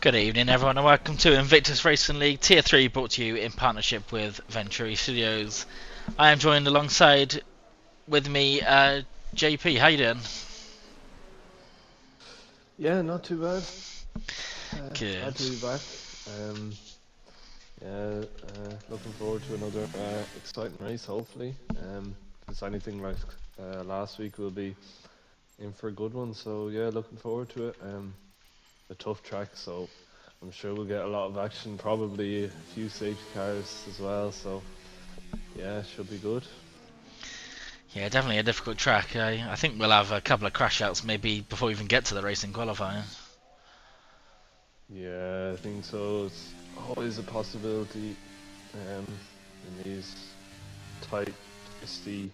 Good evening, everyone, and welcome to Invictus Racing League Tier 3, brought to you in partnership with Venturi Studios. I am joined alongside with me, JP. How you doing? Yeah, not too bad. Good. Glad to be back. Yeah, looking forward to another exciting race, hopefully. If it's anything like last week, we'll be in for a good one. So yeah, looking forward to it. A tough track, so I'm sure we'll get a lot of action, probably a few safety cars as well. So yeah, should be good. Yeah, definitely a difficult track. I think we'll have a couple of crash outs maybe before we even get to the racing qualifier. Yeah, I think so. It's always a possibility in these tight, twisty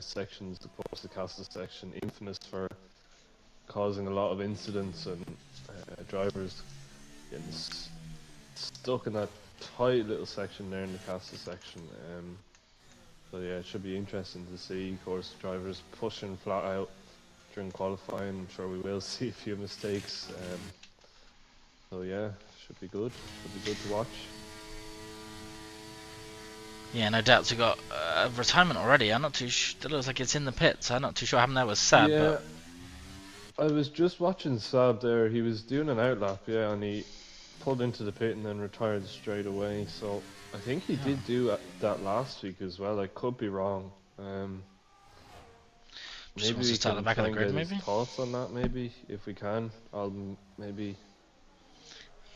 sections. Of course, the Castle section, infamous for causing a lot of incidents and drivers getting stuck in that tight little section there in the Castle section. So yeah, it should be interesting to see. Of course, drivers pushing flat out during qualifying. I'm sure we will see a few mistakes. So yeah, should be good. Should be good to watch. Yeah, no doubt we got retirement already. I'm not too sure. It looks like it's in the pits. I'm not too sure what happened there with Sab. Yeah, but I was just watching Saab there. He was doing an outlap, yeah, and he pulled into the pit and then retired straight away. So I think he did do that last week as well. I could be wrong. just Maybe wants to we start at the can back of try the and grid, get his maybe. thoughts on that. Maybe if we can, I'll maybe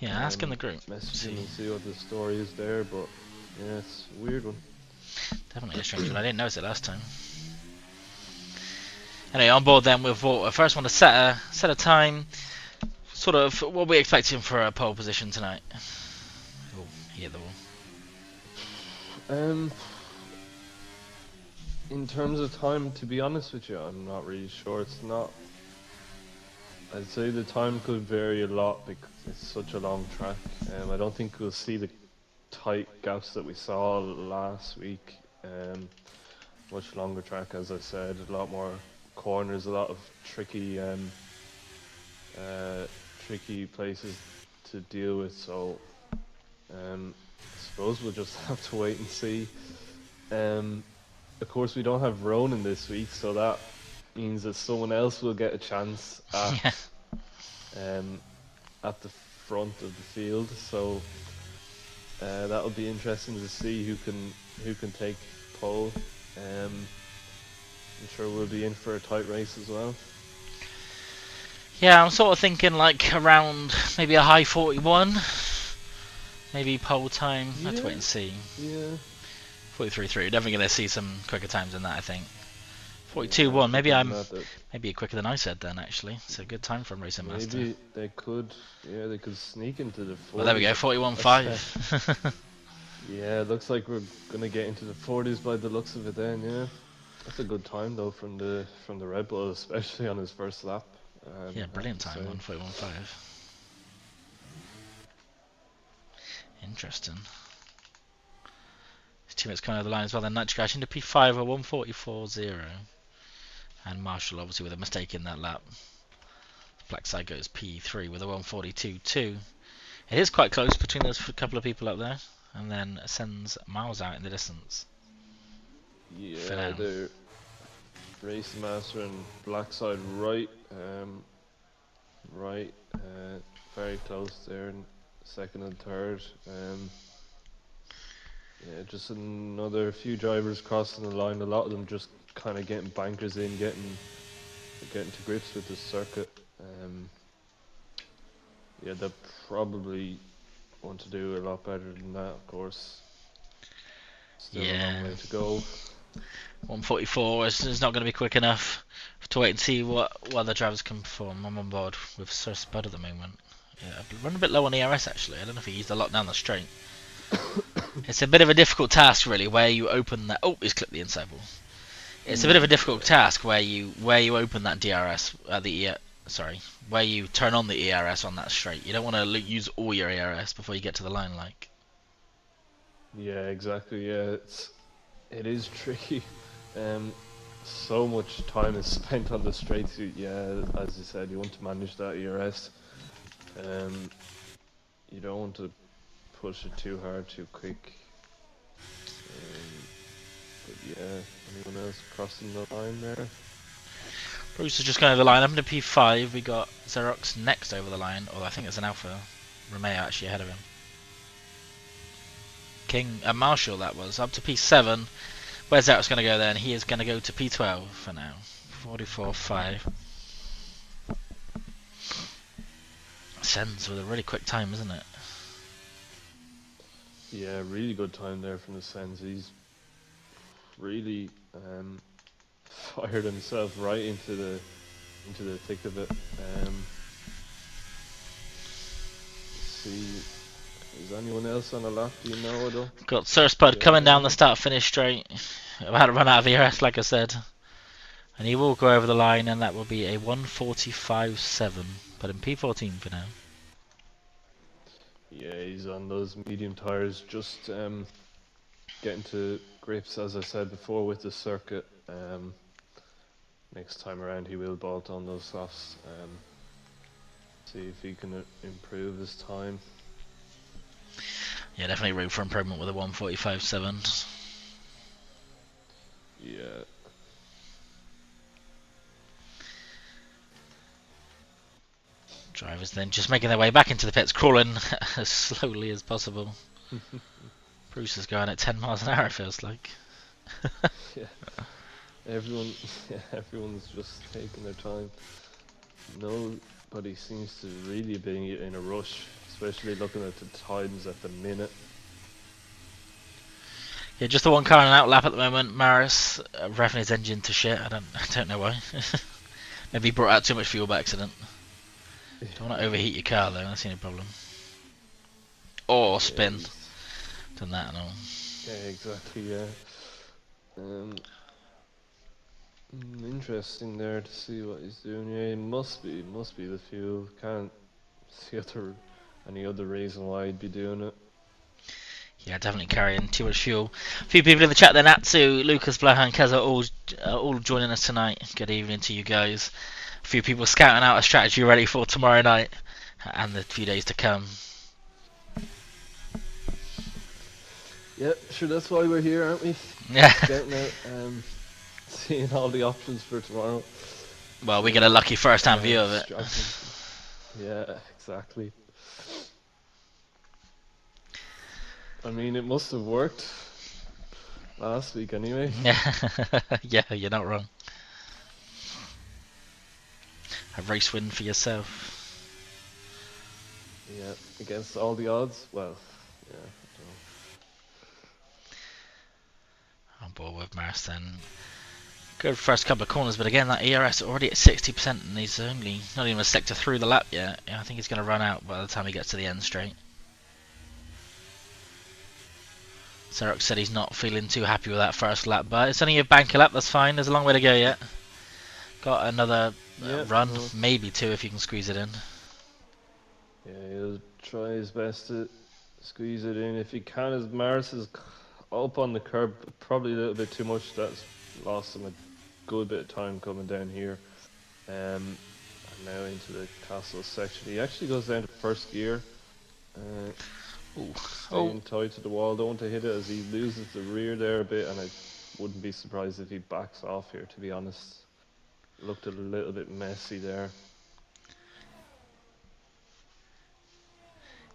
Yeah, ask in the group. message him and see what the story is there. But yeah, it's a weird one. Definitely a strange one. I didn't notice it last time. Anyway, on board then with Walter. First one to set a time. Sort of what we're expecting for a pole position tonight. Oh, he hit the wall. In terms of time, to be honest with you, I'm not really sure. It's not. I'd say the time could vary a lot because it's such a long track. I don't think we'll see the tight gaps that we saw last week. Much longer track, as I said, a lot more corners, a lot of tricky tricky places to deal with. So I suppose we'll just have to wait and see. Of course, we don't have Ronan this week, so that means that someone else will get a chance Yeah. At the front of the field. So that'll be interesting to see who can take pole. I'm sure we'll be in for a tight race as well. Yeah, I'm sort of thinking like around maybe a high 41. Maybe pole time. Yeah. Let's wait and see. Yeah. 43.3. Definitely going to see some quicker times than that, I think. 42.1. Yeah, Maybe quicker than I said then. Actually, it's a good time from Racing Master. Maybe they could. Yeah, they could sneak into the 40s. Well, there we go. 41.5. Yeah, it looks like we're gonna get into the 40s by the looks of it. Then, yeah, that's a good time though from the Red Bull, especially on his first lap. Yeah, brilliant time. 141.5. Interesting. His teammates coming over the line as well. Then Nitro Crash into P5 or 144.0. And Marshall obviously with a mistake in that lap. Black side goes P3 with a 142.2. It is quite close between those couple of people up there. And then sends Miles out in the distance. Yeah, the Racing Master and Black side right, very close there in second and third. Yeah, just another few drivers crossing the line. A lot of them just kind of getting bankers in, getting to grips with the circuit. Yeah, they'll probably want to do a lot better than that, of course. Still a long way to go. 144 is not going to be quick enough to wait and see what other drivers can perform. I'm on board with Sir Spud at the moment. Yeah, I've run a bit low on ERS actually. I don't know if he used a lot down the straight. It's a bit of a difficult task really, where you open that. Oh, he's clipped the inside wall. It's a bit of a difficult task where you open that DRS where you turn on the ERS on that straight. You don't want to use all your ERS before you get to the line, like. Yeah, exactly. Yeah, it is tricky. So much time is spent on the straight. Yeah, as you said, you want to manage that ERS. You don't want to push it too hard, too quick. But yeah, anyone else crossing the line there? Bruce is just going over the line. Up into P5, we got Xerox next over the line, although I think it's an Alpha. Romeo actually ahead of him. King, Marshall that was, up to P7. Where's Xerox going to go then? He is going to go to P12 for now. 44.5. Sends with a really quick time, isn't it? Yeah, really good time there from the Sens. He's really fired himself right into the thick of it. See, is anyone else on the lap? Do you know at all? Got Sir Spud coming down the start-finish straight. About to run out of ERS, like I said. And he will go over the line, and that will be a 1:45.7. But in P14 for now. Yeah, he's on those medium tires, just getting to grips, as I said before, with the circuit. Next time around, he will bolt on those softs. See if he can improve his time. Yeah, definitely room for improvement with a 1:45.7. Yeah. Drivers then just making their way back into the pits, crawling as slowly as possible. Bruce is going at 10 miles an hour, it feels like. Yeah. Everyone's just taking their time. Nobody seems to really be in a rush, especially looking at the times at the minute. Yeah, just the one car in an out lap at the moment. Maris revving his engine to shit. I don't know why. Maybe he brought out too much fuel by accident. Don't want to overheat your car though. That's the only problem. Or spin. Yeah, Done that and all. yeah, exactly. Yeah. Interesting there to see what he's doing. Yeah, it must be the fuel. Can't see any other reason why he'd be doing it. Yeah, definitely carrying too much fuel. A few people in the chat there, Natsu, Lucas, Blahan, Keza, all joining us tonight. Good evening to you guys. A few people scouting out a strategy ready for tomorrow night and the few days to come. Yeah, sure. That's why we're here, aren't we? Yeah. Getting out, seeing all the options for tomorrow. Well, we get a lucky first-hand view of it. Yeah, exactly. I mean, it must have worked last week anyway. Yeah, you're not wrong. A race win for yourself. Yeah, against all the odds. Well, yeah. On board with Maris then. Good first couple of corners, but again, that ERS already at 60%, and he's only not even a sector through the lap yet. Yeah, I think he's going to run out by the time he gets to the end straight. Xerox said he's not feeling too happy with that first lap, but it's only a banker lap, that's fine. There's a long way to go yet. Got another run, maybe two if you can squeeze it in. Yeah, he'll try his best to squeeze it in if he can. As Maris is up on the curb, probably a little bit too much. That's lost him a good bit of time coming down here. And now into the castle section. He actually goes down to first gear. Staying tight to the wall, don't want to hit it as he loses the rear there a bit, and I wouldn't be surprised if he backs off here, to be honest. Looked a little bit messy there.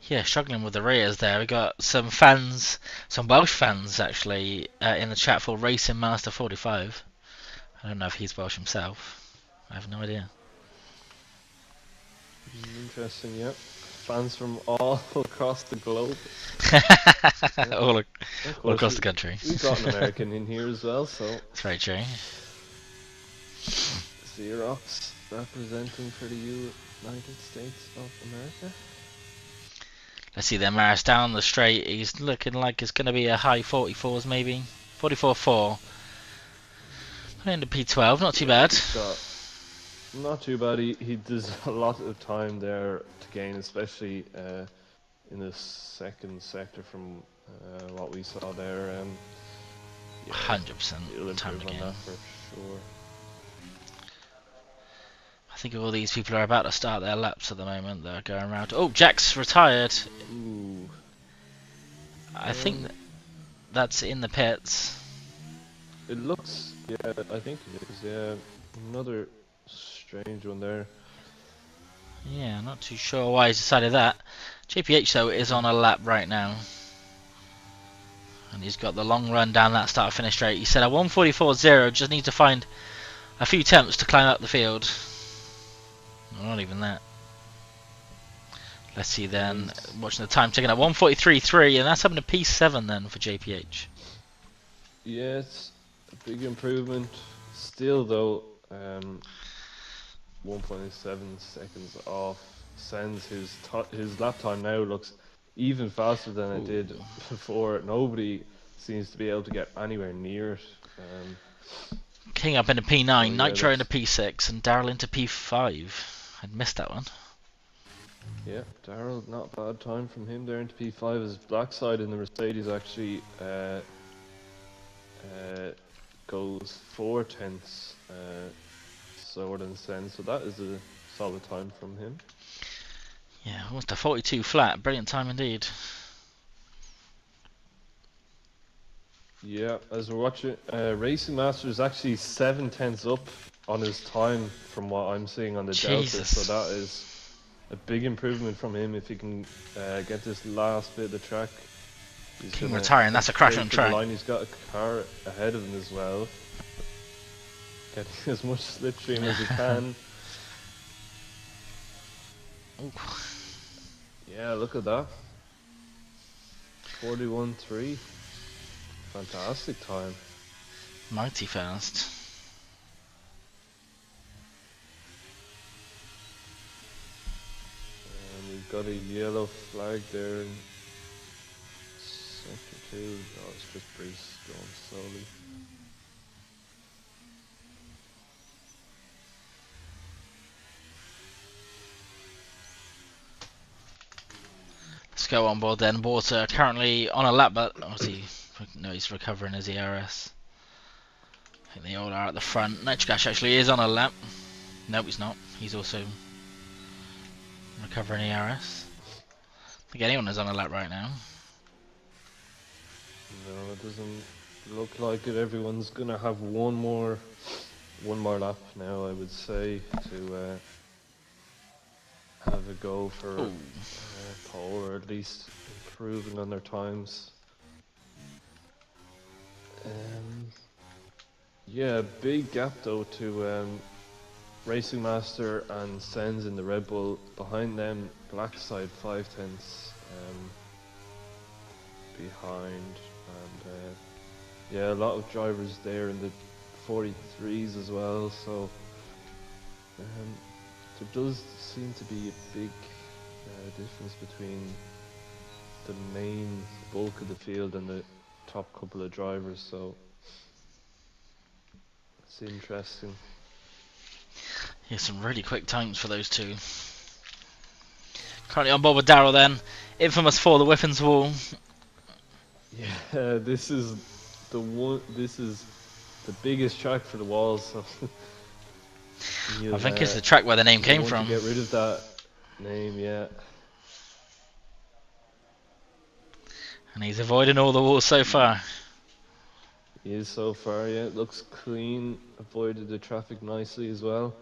Yeah, struggling with the rears there. We got some fans, some Welsh fans actually, in the chat for Racing Master 45. I don't know if he's Welsh himself. I have no idea. Interesting, yeah. Fans from all across the globe. all across the country. We've got an American in here as well, so. That's very true. Xerox representing for the United States of America. Let's see there, Maris down the straight. He's looking like it's going to be a high 44s maybe. 44.4. Into P12, not too bad. Not too bad. He does a lot of time there to gain, especially in the second sector from what we saw there. 100% he'll time improve to on gain. that for sure. I think all these people are about to start their laps at the moment. They're going around. Oh, Jack's retired. Ooh. I think that's in the pits. It looks, yeah, I think it is, yeah. Another strange one there. Yeah, not too sure why he's decided that. JPH though is on a lap right now. And he's got the long run down that start finish straight. He said a 1:44.0, just need to find a few temps to climb up the field. Well, not even that. Let's see then, watching the time ticking at 1:43.3, and that's up to P7 then for JPH. Yeah, it's a big improvement. Still though, 1.7 seconds off. Sends his lap time now looks even faster than it did before. Nobody seems to be able to get anywhere near it. King up into P9, yeah, Nitro into P6, and Daryl into P5. I'd missed that one. Yeah, Daryl, not a bad time from him there into P5. His black side in the Mercedes actually goes 4/10 slower than Sen, so that is a solid time from him. Yeah, almost a 42 flat. Brilliant time indeed. Yeah, as we're watching, Racing Master is actually 7/10 up on his time from what I'm seeing on the Jesus. Delta, so that is a big improvement from him if he can get this last bit of the track. He's King retiring, that's a crash on track. Line. He's got a car ahead of him as well. Getting as much slipstream as he can. Ooh. Yeah, look at that. 41.3. Fantastic time. Mighty fast. And we've got a yellow flag there in sector 2. Oh, it's just Bruce going slowly. Let's go on board then. Water currently on a lap, but obviously, no, he's recovering his ERS. I think they all are at the front. Nitrogash actually is on a lap. Nope, he's not. He's also recovering ERS. I think anyone is on a lap right now. No, it doesn't look like it. Everyone's gonna have one more lap now, I would say, to have a go for pole, or at least improving on their times. Yeah, big gap though to Racing Master and Sens in the Red Bull. Behind them, Black Side 5/10 behind, and yeah, a lot of drivers there in the 43s as well. So there does seem to be a big difference between the main bulk of the field and the top couple of drivers. So it's interesting. Yeah, some really quick times for those two. Currently on board with Daryl then. Infamous for the Whiffins Wall. Yeah, this is the one. This is the biggest track for the walls. So I think it's the track where the name came from. Get rid of that name, yeah. And he's avoiding all the walls so far. He is so far, yeah. It looks clean. Avoided the traffic nicely as well.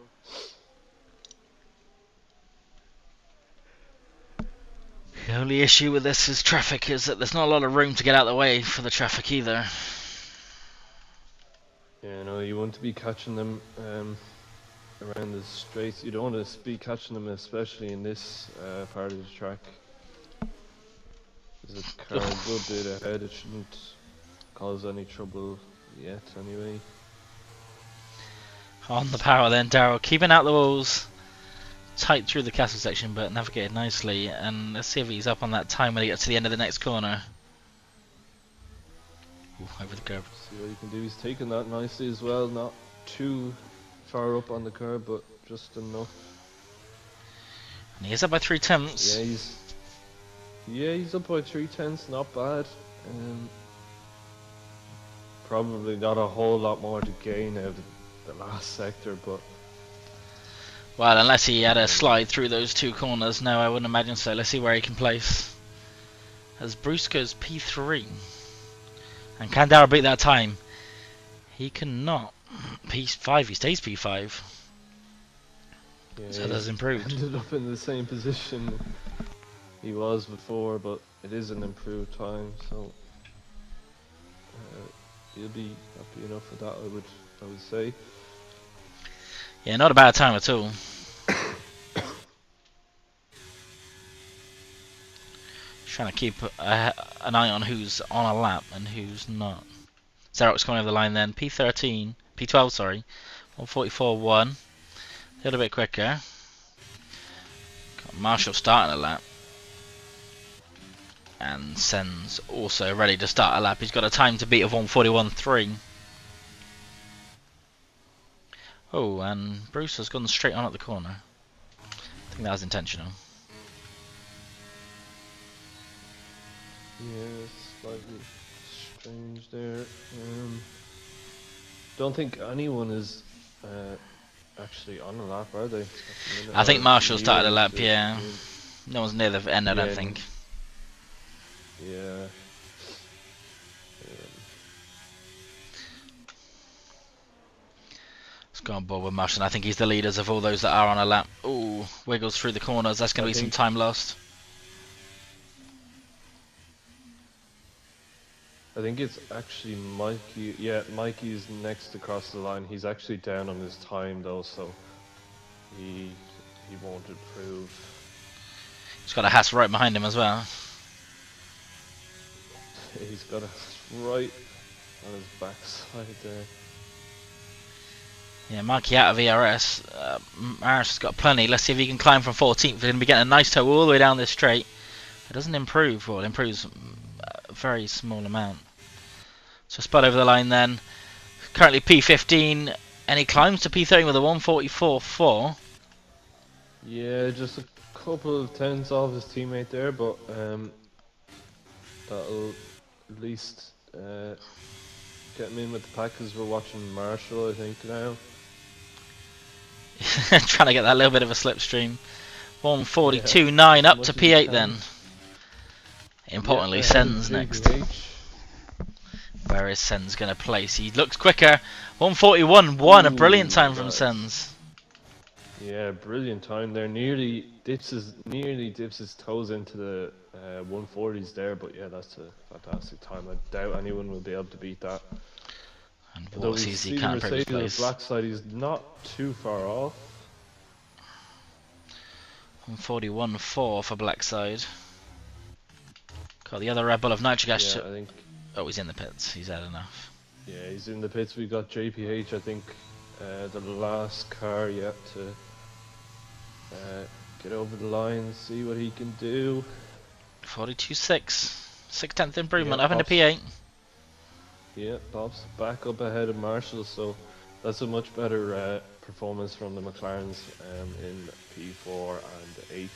The only issue with this is traffic, is that there's not a lot of room to get out of the way for the traffic either. Yeah, no, you want to be catching them around the straights. You don't want to be catching them, especially in this part of the track. There's a car a good bit ahead. It shouldn't cause any trouble yet, anyway. On the power then, Daryl, keeping out the walls. Tight through the castle section, but navigated nicely. And let's see if he's up on that time when he gets to the end of the next corner. Ooh, over the curb. See what you can do. He's taking that nicely as well. Not too far up on the curb, but just enough. And he is up by 3/10. Yeah, he's up by 3/10. Not bad. Probably not a whole lot more to gain out of the last sector, but Well, unless he had a Um, slide through those two corners, no, I wouldn't imagine so. Let's see where he can place. As Bruce goes P3. And can Darrell beat that time? He cannot. P5, he stays P5. yeah, So that's he's improved. ended up in the same position he was before, but it is an improved time, so he'll be happy enough with that. I would say. Yeah, not a bad time at all. Trying to keep an eye on who's on a lap and who's not. Zarok's coming over the line then. P13, P12, sorry. 144.1. A little bit quicker. Got Marshall starting a lap. And Sen's also ready to start a lap. He's got a time to beat of 141.3. Oh, and Bruce has gone straight on at the corner. I think that was intentional. Yeah, slightly strange there. Don't think anyone is actually on a lap, are they? I think Marshall started a lap, the- yeah. No one's near the end, I don't Yeah, think. Yeah. Let's go on board with Marshall. I think he's the leaders of all those that are on a lap. Ooh, wiggles through the corners. That's going to be some time lost. I think it's actually Mikey. Yeah, Mikey's next across the line. He's actually down on his time though, so he won't improve. He's got a Haas right behind him as well. He's got a right on his backside there. Yeah, Mikey out of ERS. Marshall's got plenty. Let's see if he can climb from 14th. We're going to be getting a nice toe all the way down this straight. It doesn't improve. Well, it improves a very small amount. So Spud over the line then. Currently P15, and he climbs to P13 with a 144.4. Yeah, just a couple of tenths off his teammate there, but that'll at least get him in with the pack because we're watching Marshall, I think, now. Trying to get that little bit of a slipstream. 142.9 up to P8 then. Importantly, Sen's next. Where is Sen's going to place? He looks quicker. 141.1, a brilliant time from Sen's. Yeah, brilliant time there. Nearly dips his toes into the 140s there, but yeah, that's a fantastic time. I doubt anyone will be able to beat that. And Although what's we easy, see the can't improve his Mercedes on the place. black side, he's not too far off. 141.4 for black side. Got the other Red Bull of nitric acid. Yeah, I think. Oh, he's in the pits. He's had enough. Yeah, he's in the pits. We got JPH. I think the last car yet to get over the line, see what he can do. 42.6. 6/10 improvement Yeah, up into P8. Yeah, Bob's back up ahead of Marshall, so that's a much better performance from the McLarens in P4 and 8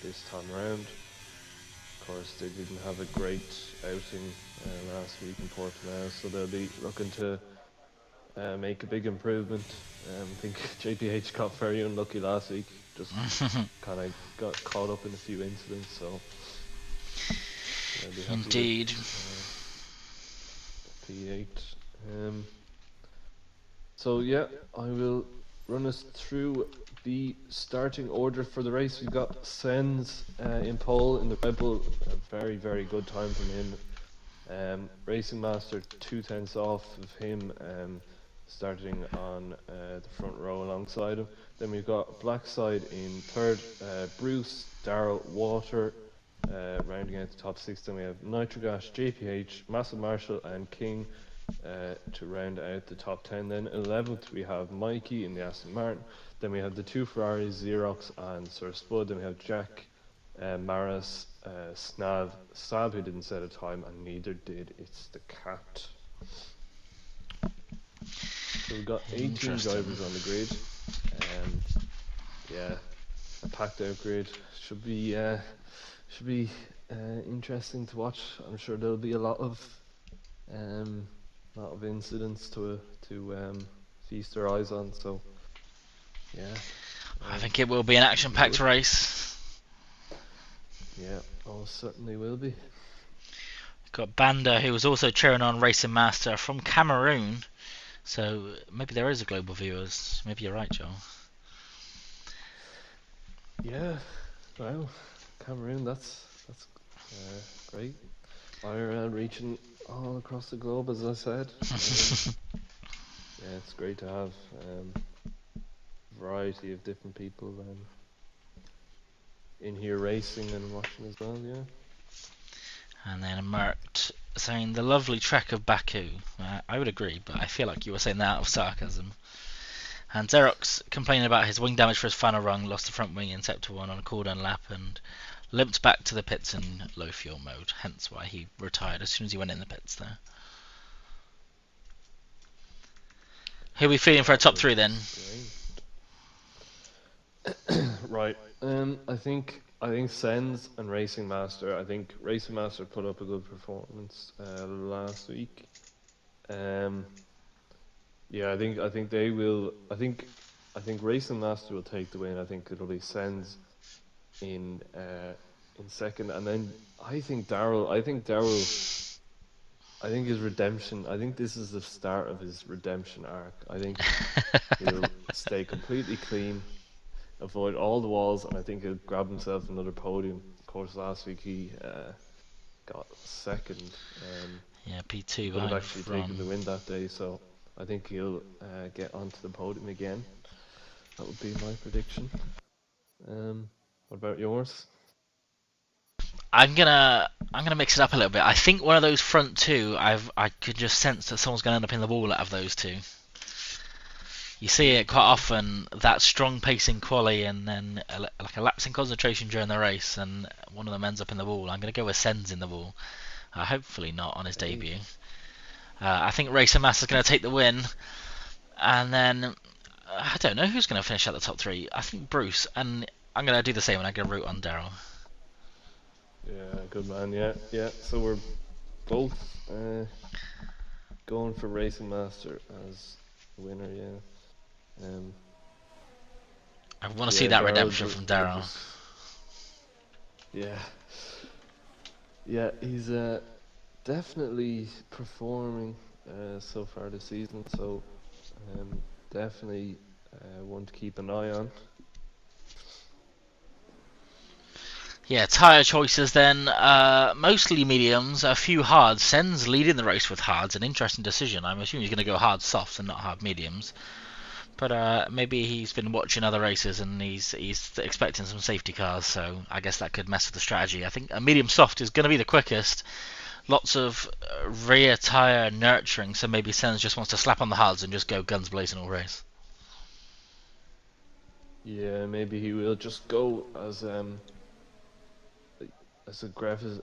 this time around. Of course, they didn't have a great outing last week in Portimao, so they'll be looking to make a big improvement. I think JPH got very unlucky last week, just kind of got caught up in a few incidents, so indeed. P8. So yeah, I will run us through the starting order for the race. We've got Sen's in pole in the Red Bull, a very, very good time from him. Racing Master 2 tenths off of him, starting on the front row alongside him. Then we've got Blackside in third, Bruce, Darrell, Water, rounding out the top 6. Then we have Nitrogas, JPH, Massive Marshall and King to round out the top 10. Then 11th we have Mikey in the Aston Martin. Then we have the 2 Ferraris, Xerox and Sir Spud. Then we have Jack, Maris, Snav, Sab, who didn't set a time, and neither did It's the Cat. So we've got 18 drivers on the grid. Yeah, a packed out grid. Should be interesting to watch. I'm sure there'll be a lot of incidents to feast their eyes on. So yeah. I think it will be an action-packed good. race. Yeah, certainly will be. We've got Banda, who was also cheering on Racing Master from Cameroon. So maybe there is a global viewers. Maybe you're right, Joel. Yeah, wow, Cameroon, that's great. Ireland reaching all across the globe, as I said. Yeah, it's great to have variety of different people in here racing and watching as well. Yeah. And then Mert saying the lovely trek of Baku. I would agree, but I feel like you were saying that out of sarcasm. And Xerox complaining about his wing damage for his final run, lost the front wing in Sector 1 on a cooldown lap and limped back to the pits in low fuel mode, hence why he retired as soon as he went in the pits there. Who are we feeling for a top 3 then? Right. I think Sens and Racing Master. I think Racing Master put up a good performance last week. Yeah, I think they will. I think Racing Master will take the win. I think it'll be Sens in second, and then I think Daryl. I think his redemption. I think this is the start of his redemption arc. I think he'll stay completely clean, avoid all the walls, and I think he'll grab himself another podium. Of course, last week he got second. Yeah, P2 could have behind actually taken the win that day, so I think he'll get onto the podium again. That would be my prediction. What about yours? I'm gonna mix it up a little bit. I think one of those front two, I could just sense that someone's gonna end up in the wall out of those two. You see it quite often, that strong pacing quali and then like a lapse in concentration during the race, and one of them ends up in the wall. I'm gonna go with Sens in the wall. Hopefully not on his debut. I think Racer Master's gonna take the win, and then I don't know who's gonna finish at the top 3. I think Bruce, and I'm gonna do the same, and I'm gonna root on Daryl. Yeah, good man. Yeah. So we're both going for Racing Master as the winner. Yeah. I want to see that redemption from Daryl Daryl. Yeah. Yeah, he's definitely performing so far this season. So definitely one to keep an eye on. Yeah, tyre choices then. Mostly mediums, a few hards. Sen's leading the race with hards, an interesting decision. I'm assuming he's going to go hard softs and not hard mediums. But maybe he's been watching other races and he's expecting some safety cars, so I guess that could mess with the strategy. I think a medium soft is going to be the quickest. Lots of rear tyre nurturing, so maybe Sens just wants to slap on the hards and just go guns blazing all race. Yeah, maybe he will just go as aggressive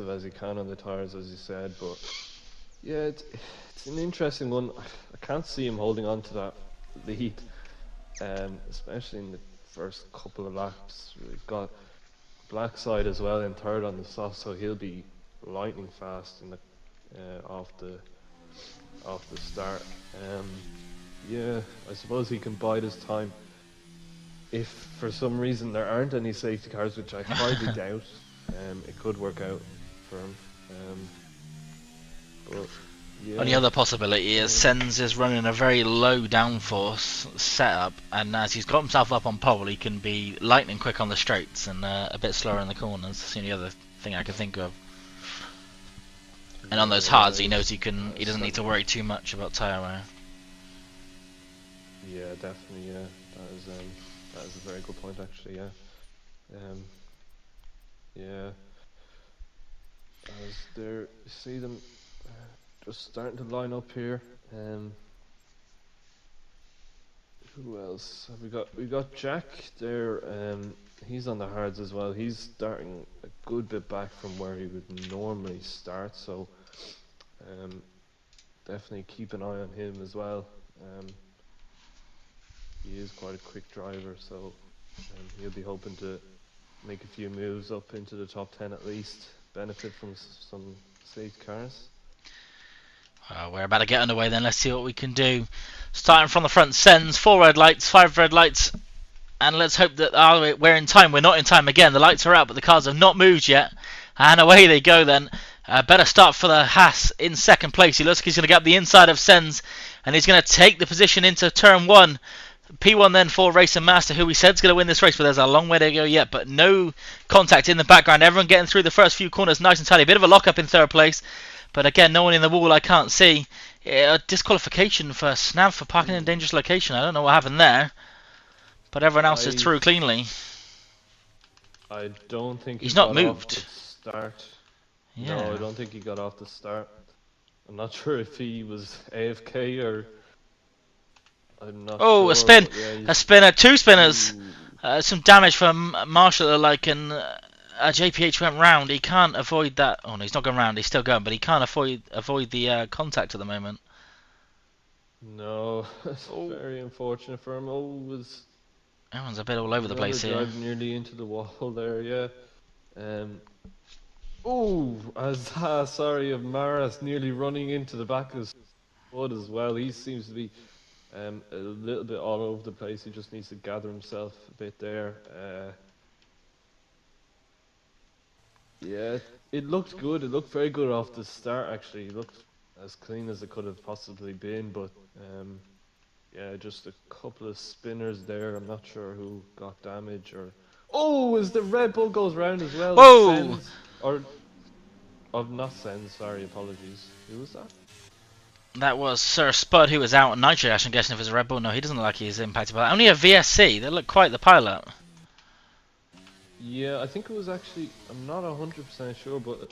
as he can on the tires, as you said. But yeah, it's an interesting one. I can't see him holding on to that lead, especially in the first couple of laps. We've got Blackside as well in third on the soft, so he'll be lightning fast in the off the start. Yeah, I suppose he can bide his time. If for some reason there aren't any safety cars, which I highly doubt, it could work out for him. But yeah. Only other possibility is Sens is running a very low downforce setup, and as he's got himself up on pole, he can be lightning quick on the straights and a bit slower in the corners. That's the only other thing I can think of. And on those hards, he knows he doesn't need to worry too much about tyre wear. Yeah, definitely. Yeah, that is a very good point, actually. Yeah. Yeah. As there, you see them just starting to line up here. Who else have we got? We got Jack there. He's on the hards as well. He's starting a good bit back from where he would normally start. So definitely keep an eye on him as well. He is quite a quick driver, so he'll be hoping to make a few moves up into the top 10 at least. Benefit from some safety cars. We're about to get underway then. Let's see what we can do. Starting from the front, Sens, 4 red lights, 5 red lights. And let's hope that we're in time. We're not in time again. The lights are out, but the cars have not moved yet. And away they go then. Better start for the Haas in second place. He looks like he's going to get up the inside of Sens. And he's going to take the position into turn 1. P1 then for Racing Master, who we said is going to win this race, but there's a long way to go yet. But no contact in the background. Everyone getting through the first few corners nice and tidy. A bit of a lock-up in third place. But again, no one in the wall I can't see. Disqualification for Snav for parking in a dangerous location. I don't know what happened there. But everyone else is through cleanly. I don't think he's not moved. Off the start. Yeah. No, I don't think he got off the start. I'm not sure if he was AFK or... I'm not sure, a spin! Yeah, a spinner, 2 spinners! Some damage from Marshall, and JPH went round. He can't avoid that. Oh no, he's not going round, he's still going, but he can't avoid the contact at the moment. No, it's very unfortunate for him. Everyone's a bit all over the place here. Drive nearly into the wall there, yeah. Sorry, of Maras nearly running into the back of his foot as well. He seems to be a little bit all over the place. He just needs to gather himself a bit there. Yeah, it looked good. It looked very good off the start, actually. It looked as clean as it could have possibly been, but yeah, just a couple of spinners there. I'm not sure who got damage or... as the Red Bull goes round as well. Whoa! Not Sens, sorry, apologies. Who was that? That was Sir Spud, who was out on Nitro Dash. I'm guessing if it's a Red Bull. No, he doesn't look like he's impacted by that. Only a VSC. They look quite the pilot. Yeah, I think it was actually... I'm not 100% sure, but...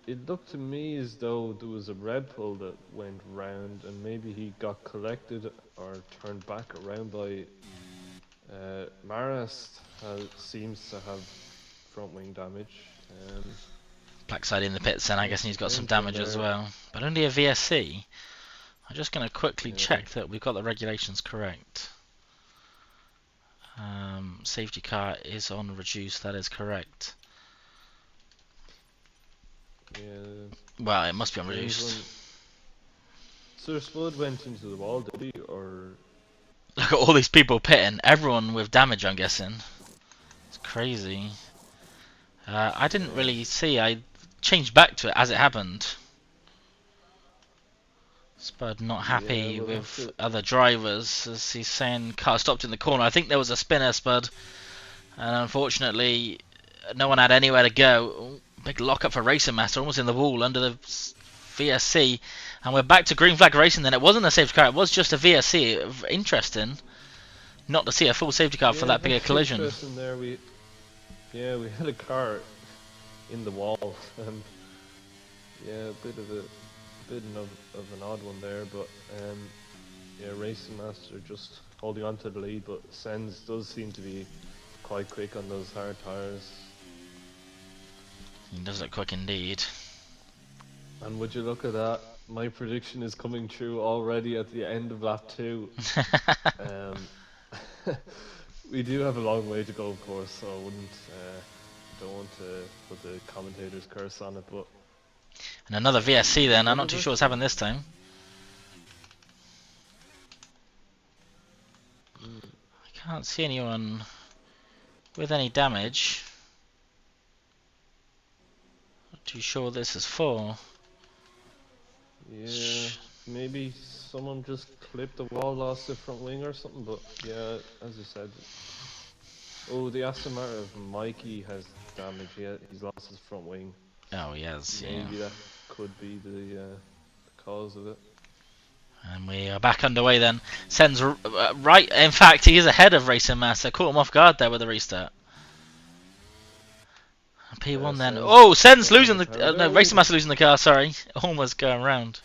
It looked to me as though there was a Red Bull that went round and maybe he got collected or turned back around by... Maras seems to have front wing damage. Blackside in the pits then, I guess he's got some damage as well. But only a VSC. I'm just going to quickly check that we've got the regulations correct. Safety car is on reduced, that is correct. Yeah. Well, it must be on reduced. Sir Spud went into the wall, did he? Or... Look at all these people pitting. Everyone with damage, I'm guessing. It's crazy. I didn't really see. I changed back to it as it happened. Spud not happy with other drivers, as he's saying car stopped in the corner. I think there was a spinner, Spud, and unfortunately no one had anywhere to go. Big lock up for Racing Master, almost in the wall under the VSC, and we're back to green flag racing. Then it wasn't a safety car, it was just a VSC. Interesting not to see a full safety car for that big a collision. There we had a car in the wall. Yeah, a bit of an odd one there, but yeah, Racing Master just holding on to the lead, but Sens does seem to be quite quick on those hard tyres. He does look quick indeed. And would you look at that, my prediction is coming true already at the end of lap 2. We do have a long way to go, of course, so I don't want to put the commentator's curse on it, but... And another VSC then, I'm not too sure what's happened this time. I can't see anyone with any damage. Not too sure what this is for. Yeah, maybe someone just clipped the wall, lost the front wing or something, but yeah, as I said... the Aston Martin of Mikey has damage, he's lost his front wing. Oh, yes, Maybe that could be the cause of it. And we are back underway then. Sens right, in fact, he is ahead of Racing Master. Caught him off guard there with the restart. P1 then. Sens losing the... no, Racing Master losing the car, sorry. Almost going round.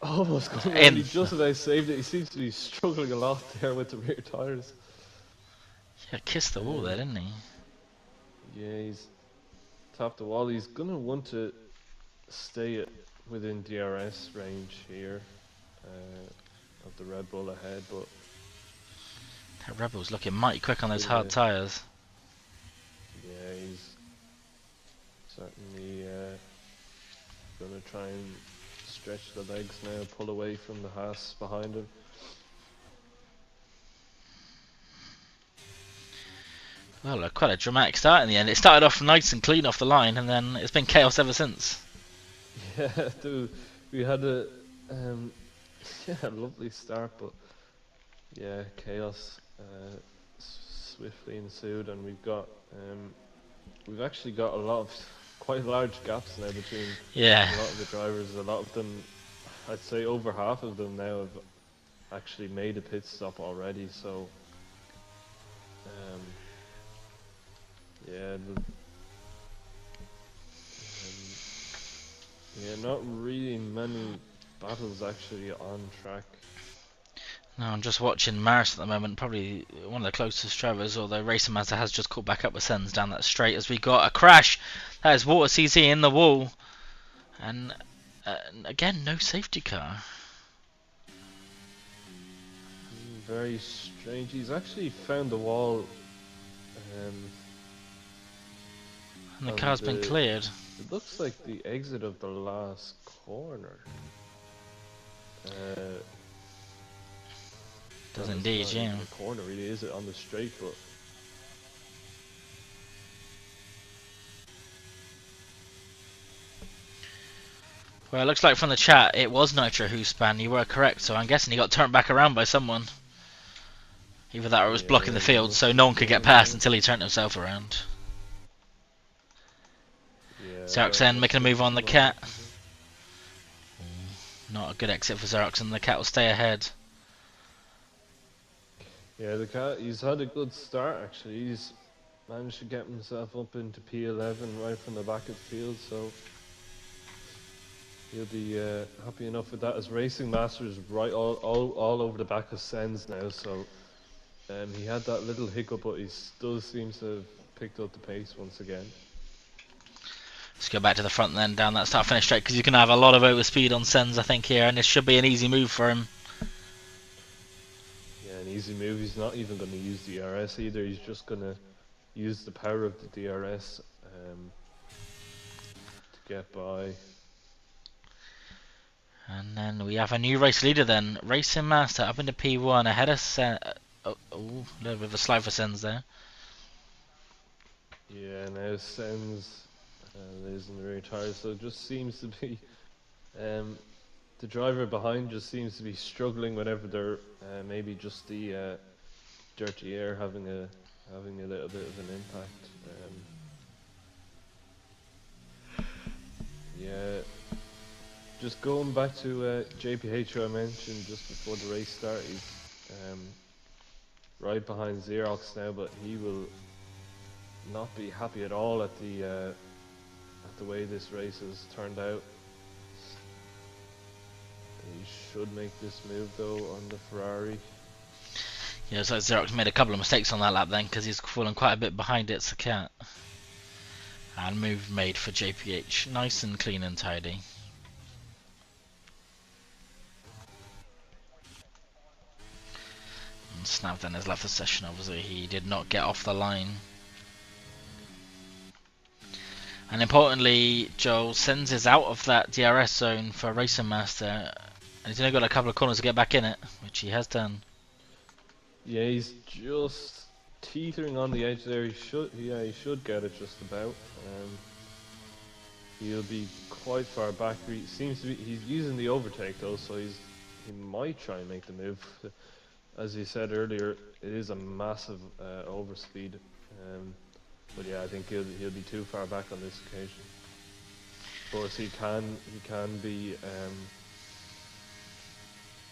Almost going round. He just about saved it. He seems to be struggling a lot there with the rear tyres. Yeah, kissed the wall there, didn't he? Yeah, he's tapped the wall. He's going to want to stay within DRS range here of the Red Bull ahead, but... That Red Bull's looking mighty quick on those hard tyres. Yeah, he's certainly going to try and stretch the legs now, pull away from the Haas behind him. Well, quite a dramatic start in the end. It started off nice and clean off the line, and then it's been chaos ever since. Yeah, dude, we had a lovely start, but yeah, chaos swiftly ensued, and we've actually got a lot of quite large gaps now between a lot of the drivers. A lot of them, I'd say over half of them now have actually made a pit stop already. So yeah, not really many battles actually on track. No, I'm just watching Maris at the moment, probably one of the closest drivers, although Racing Master has just caught back up with Sens down that straight as we got a crash. That is Water CC in the wall. And again, no safety car. Very strange. He's actually found the wall. And the car's been cleared. It looks like the exit of the last corner. Does indeed, yeah. The corner really is it on the straight, but well, it looks like from the chat it was Nitro who span. You were correct, so I'm guessing he got turned back around by someone. Either that or it was blocking the field, so no one could get past until he turned himself around. Xeroxen making a move on the cat. Not a good exit for Xeroxen. The cat will stay ahead. Yeah, the cat, he's had a good start actually. He's managed to get himself up into P11 right from the back of the field, so he'll be happy enough with that, as Racing Master is right all over the back of Sens now. So he had that little hiccup, but he still seems to have picked up the pace once again. Let's go back to the front then, down that start-finish straight, because you can have a lot of overspeed on Sens, I think, here, and this should be an easy move for him. Yeah, an easy move. He's not even going to use the DRS either. He's just going to use the power of the DRS to get by. And then we have a new race leader then. Racing Master up into P1 ahead of Sens. A little bit of a slide for Sens there. Yeah, now Sens is in the rear tires, so it just seems to be the driver behind just seems to be struggling whenever they're maybe just the dirty air having a little bit of an impact. Yeah, just going back to JPH, who I mentioned just before the race started. He's right behind Xerox now, but he will not be happy at all at the way this race has turned out. He should make this move though on the Ferrari. Yeah, so Xerox made a couple of mistakes on that lap then, because he's fallen quite a bit behind It's a Cat. And move made for JPH, nice and clean and tidy. And Snav then has left the session, obviously he did not get off the line. And importantly, Joel Sens is out of that DRS zone for Racing Master, and he's only got a couple of corners to get back in it, which he has done. Yeah, he's just teetering on the edge there. He should get it just about. He'll be quite far back. He seems to be. He's using the overtake though, so he might try and make the move. As you said earlier, it is a massive overspeed. But yeah, I think he'll be too far back on this occasion. Of course, he can be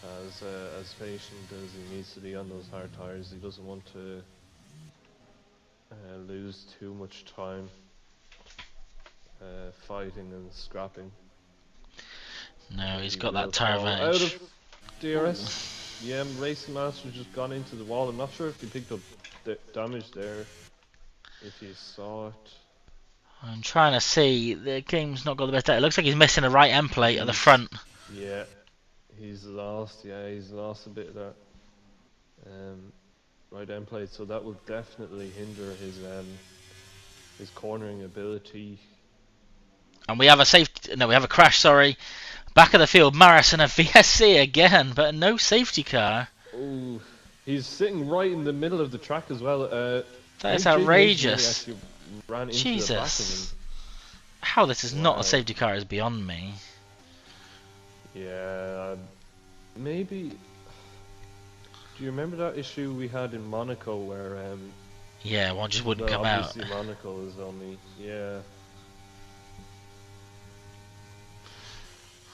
as patient as he needs to be on those hard tires. He doesn't want to lose too much time fighting and scrapping. No, he's got that tire advantage. Out of DRS. Yeah, Racing Master just gone into the wall. I'm not sure if he picked up damage there. If you saw it. I'm trying to see. The game's not got the best data. It looks like he's missing a right end plate at the front. Yeah, he's lost a bit of that right end plate, so that will definitely hinder his cornering ability. And we have a we have a crash, sorry. Back of the field, Maris and a VSC again, but no safety car. Oh, he's sitting right in the middle of the track as well. That is I think JBH nearly outrageous. actually ran into the back of him. Jesus. How this is not a Wow. safety car is beyond me. Yeah, maybe. Do you remember that issue we had in Monaco where Yeah, one just wouldn't well, come out. obviously Monaco is only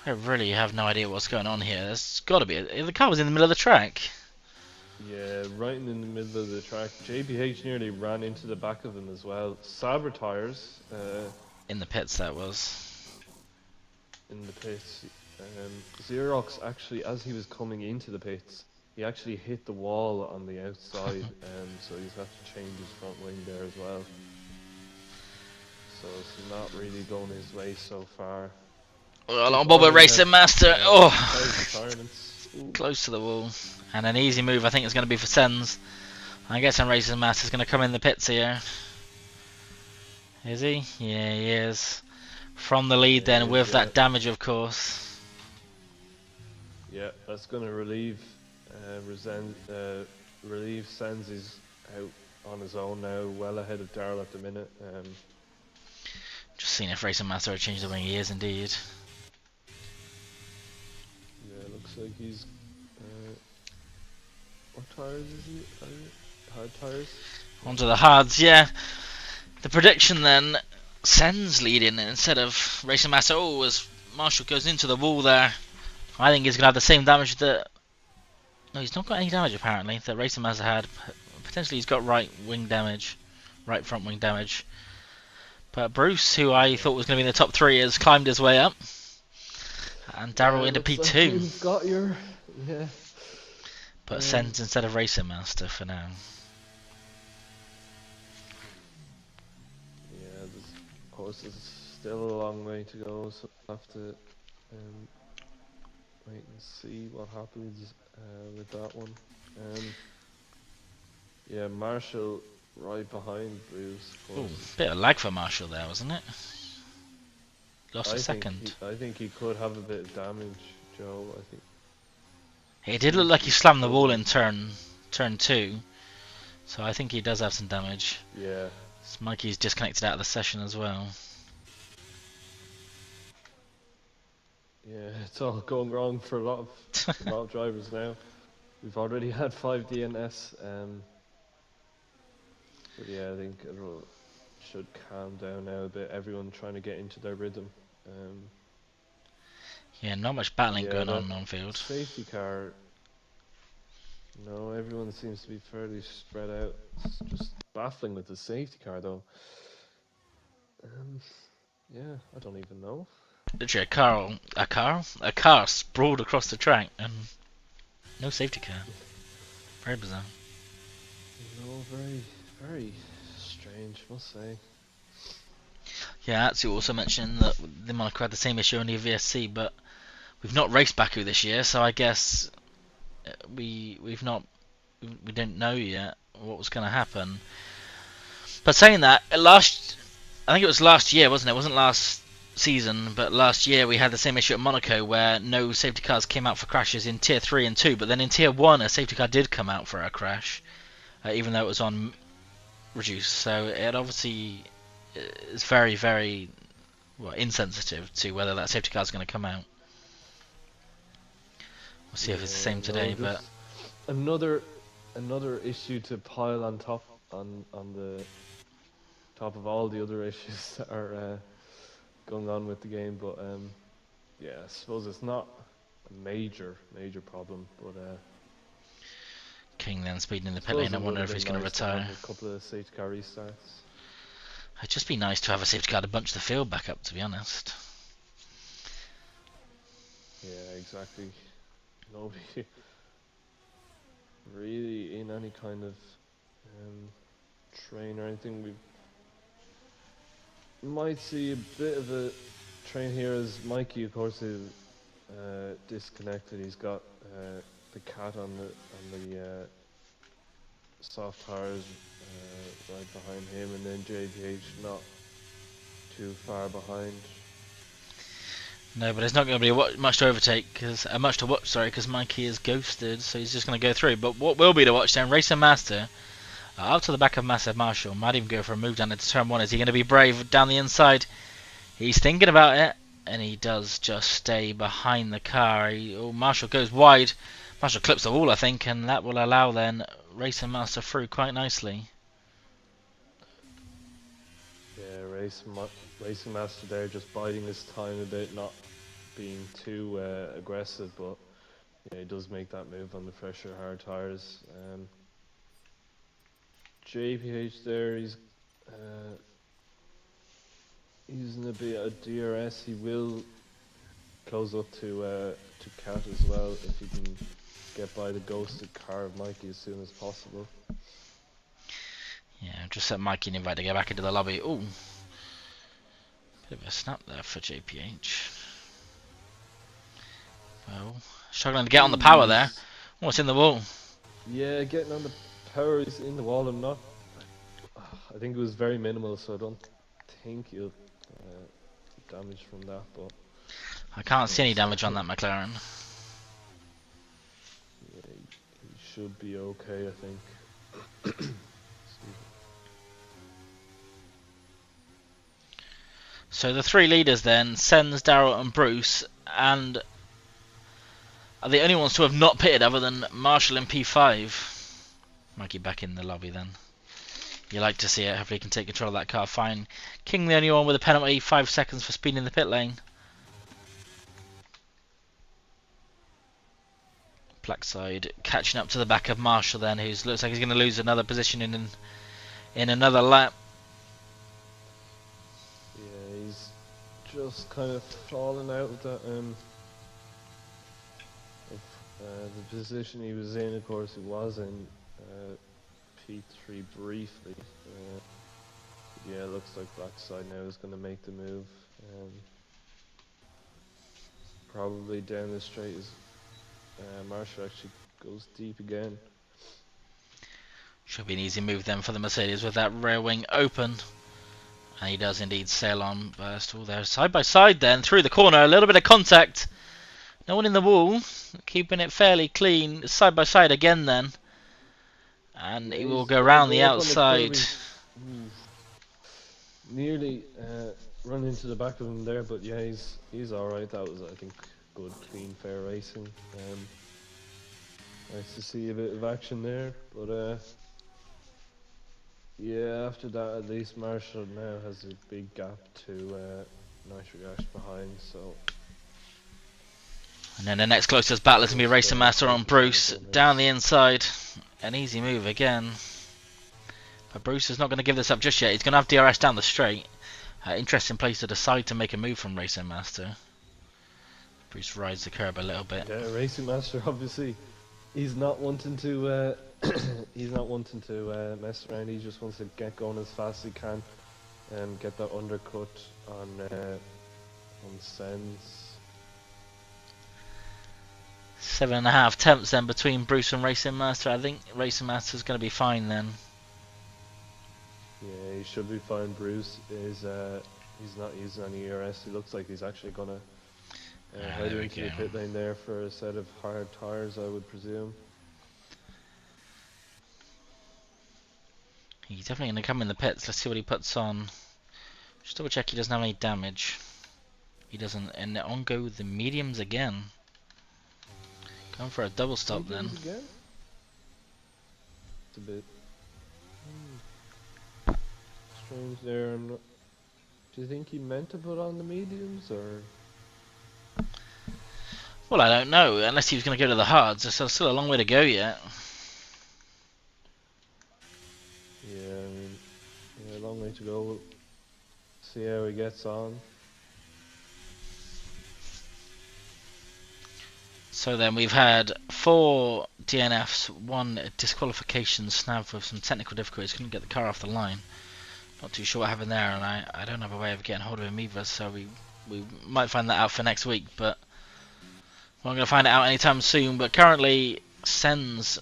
I really have no idea what's going on here. There's got to be. The car was in the middle of the track. yeah, right in the middle of the track. JBH nearly ran into the back of him as well. Sabre tires In the pits, that was. in the pits. Xerox actually, as he was coming into the pits, he actually hit the wall on the outside, so he's had to change his front wing there as well. So it's not really going his way so far. Well, on Boba Racing Master. Oh, retirements. close to the wall. And an easy move, I think, is going to be for Sens. I guess Racing Master's going to come in the pits here. Is he? Yeah, he is. From the lead then, with that damage, of course. Yeah, that's going to relieve relieve Sens is out on his own now, well ahead of Daryl at the minute. Just seeing if Racing Master had changed the wing. He is indeed. Yeah, looks like he's. What tires is he? Hard tires? Onto the hards, yeah. The prediction then, Sens leading instead of Racing Master. Oh, as Marshall goes into the wall there, I think he's going to have the same damage that... No, he's not got any damage apparently that Racing Master had. Potentially he's got right wing damage, right front wing damage. But Bruce, who I thought was going to be in the top 3, has climbed his way up. And Daryl into P2. Like you've got your But Sens instead of Racing Master for now. Yeah, of course there's still a long way to go, so we'll have to wait and see what happens with that one. Yeah, Marshall right behind Bruce. Ooh, bit of lag for Marshall there, wasn't it? Lost a second. I think he could have a bit of damage, Joe. I think. It did look like he slammed the wall in turn 2. So I think he does have some damage. Yeah. Mikey's disconnected out of the session as well. Yeah, it's all going wrong for a lot of drivers now. We've already had 5 DNS, but yeah, I think it should calm down now a bit. Everyone trying to get into their rhythm. Yeah, not much battling going on field. Safety car. No, everyone seems to be fairly spread out. It's just baffling with the safety car though. Yeah, I don't even know. Literally a car sprawled across the track and no safety car. Very bizarre. No, very, very strange, must say. Yeah, Atsu also mentioned that the Monaco had the same issue on the VSC, but we've not raced Baku this year, so I guess we don't know yet what was going to happen. But saying that, I think it was last year, wasn't it? It wasn't last season, but last year we had the same issue at Monaco where no safety cars came out for crashes in Tier 3 and 2, but then in Tier 1 a safety car did come out for a crash, even though it was on reduced. So it obviously is very, very insensitive to whether that safety car is going to come out. We'll see if it's the same today, but another issue to pile on top on the top of all the other issues that are going on with the game. But yeah, I suppose it's not a major problem, but King then speeding in the pit lane. I wonder if he's going to retire. A couple of safety car restarts. It'd just be nice to have a safety car to bunch the field back up, to be honest. Yeah, exactly. Nobody really in any kind of train or anything. We might see a bit of a train here as Mikey, of course, is disconnected. He's got the cat on the soft tires right behind him, and then JGH not too far behind. No, but there's not going to be much to overtake, much to watch, sorry, because Mikey is ghosted, so he's just going to go through. But what will be to watch then, Racer Master, up to the back of Massive Marshall, might even go for a move down into turn 1. Is he going to be brave down the inside? He's thinking about it, and he does just stay behind the car. Marshall goes wide, Marshall clips the wall, I think, and that will allow then Racer Master through quite nicely. Yeah, Racing Master there just biding his time a bit, not being too aggressive, but yeah, he does make that move on the fresher hard tyres. JPH there, he's using a bit of DRS. He will close up to Cat as well if he can get by the ghosted car of Mikey as soon as possible. Yeah, just set Mikey an invite to go back into the lobby. Ooh. Bit of a snap there for JPH. Well, struggling to get on the power there. Oh, it's in the wall. Yeah, getting on the power is in the wall. I think it was very minimal, so I don't think he'll damage from that. But I can't see any damage on that McLaren. Yeah, he should be okay, I think. So the three leaders then, Sens, Daryl and Bruce, and are the only ones to have not pitted other than Marshall in P5. Mikey back in the lobby then. You like to see it, hopefully he can take control of that car fine. King the only one with a penalty, 5 seconds for speeding the pit lane. Blackside catching up to the back of Marshall then, who looks like he's going to lose another position in another lap. Yeah, he's just kind of fallen out of that the position he was in. Of course, he was in P3 briefly. Yeah, it looks like Blackside now is going to make the move. Probably down the straight as Marshall actually goes deep again. Should be an easy move then for the Mercedes with that rear wing open. And he does indeed sail on burst. All there side by side then through the corner. A little bit of contact. No one in the wall. Keeping it fairly clean. Side by side again then. And he will go round the outside. Nearly run into the back of him there, but yeah, he's alright. That was, I think, good, clean, fair racing. Nice to see a bit of action there, but yeah, after that, at least Marshall now has a big gap to Nitric Ash behind, so. And then the next closest battle is going to be Racer Master on Bruce, down the inside. An easy move again. But Bruce is not going to give this up just yet. He's going to have DRS down the straight. Interesting place to decide to make a move from Racer Master. Bruce rides the curb a little bit. Yeah, Racing Master obviously, he's not wanting to mess around. He just wants to get going as fast as he can and get that undercut on Sens. 7.5 attempts then between Bruce and Racing Master. I think Racing Master's going to be fine then. Yeah, he should be fine. Bruce is he's not using any ERS. He looks like he's actually gonna head into the pit lane there for a set of hard tires, I would presume. He's definitely going to come in the pits. Let's see what he puts on. Just double check he doesn't have any damage. He doesn't. And on go the mediums again. Going for a double stop then. Again? It's a bit strange there. Do you think he meant to put on the mediums, or? Well, I don't know. Unless he was going to go to the hards. There's still a long way to go yet. Yeah, I mean, yeah, a long way to go. We'll see how he gets on. So then we've had 4 DNFs, 1 disqualification snapped with some technical difficulties. Couldn't get the car off the line. Not too sure what happened there, and I don't have a way of getting hold of him either, so we might find that out for next week, but we're not going to find it out anytime soon. But currently, Sens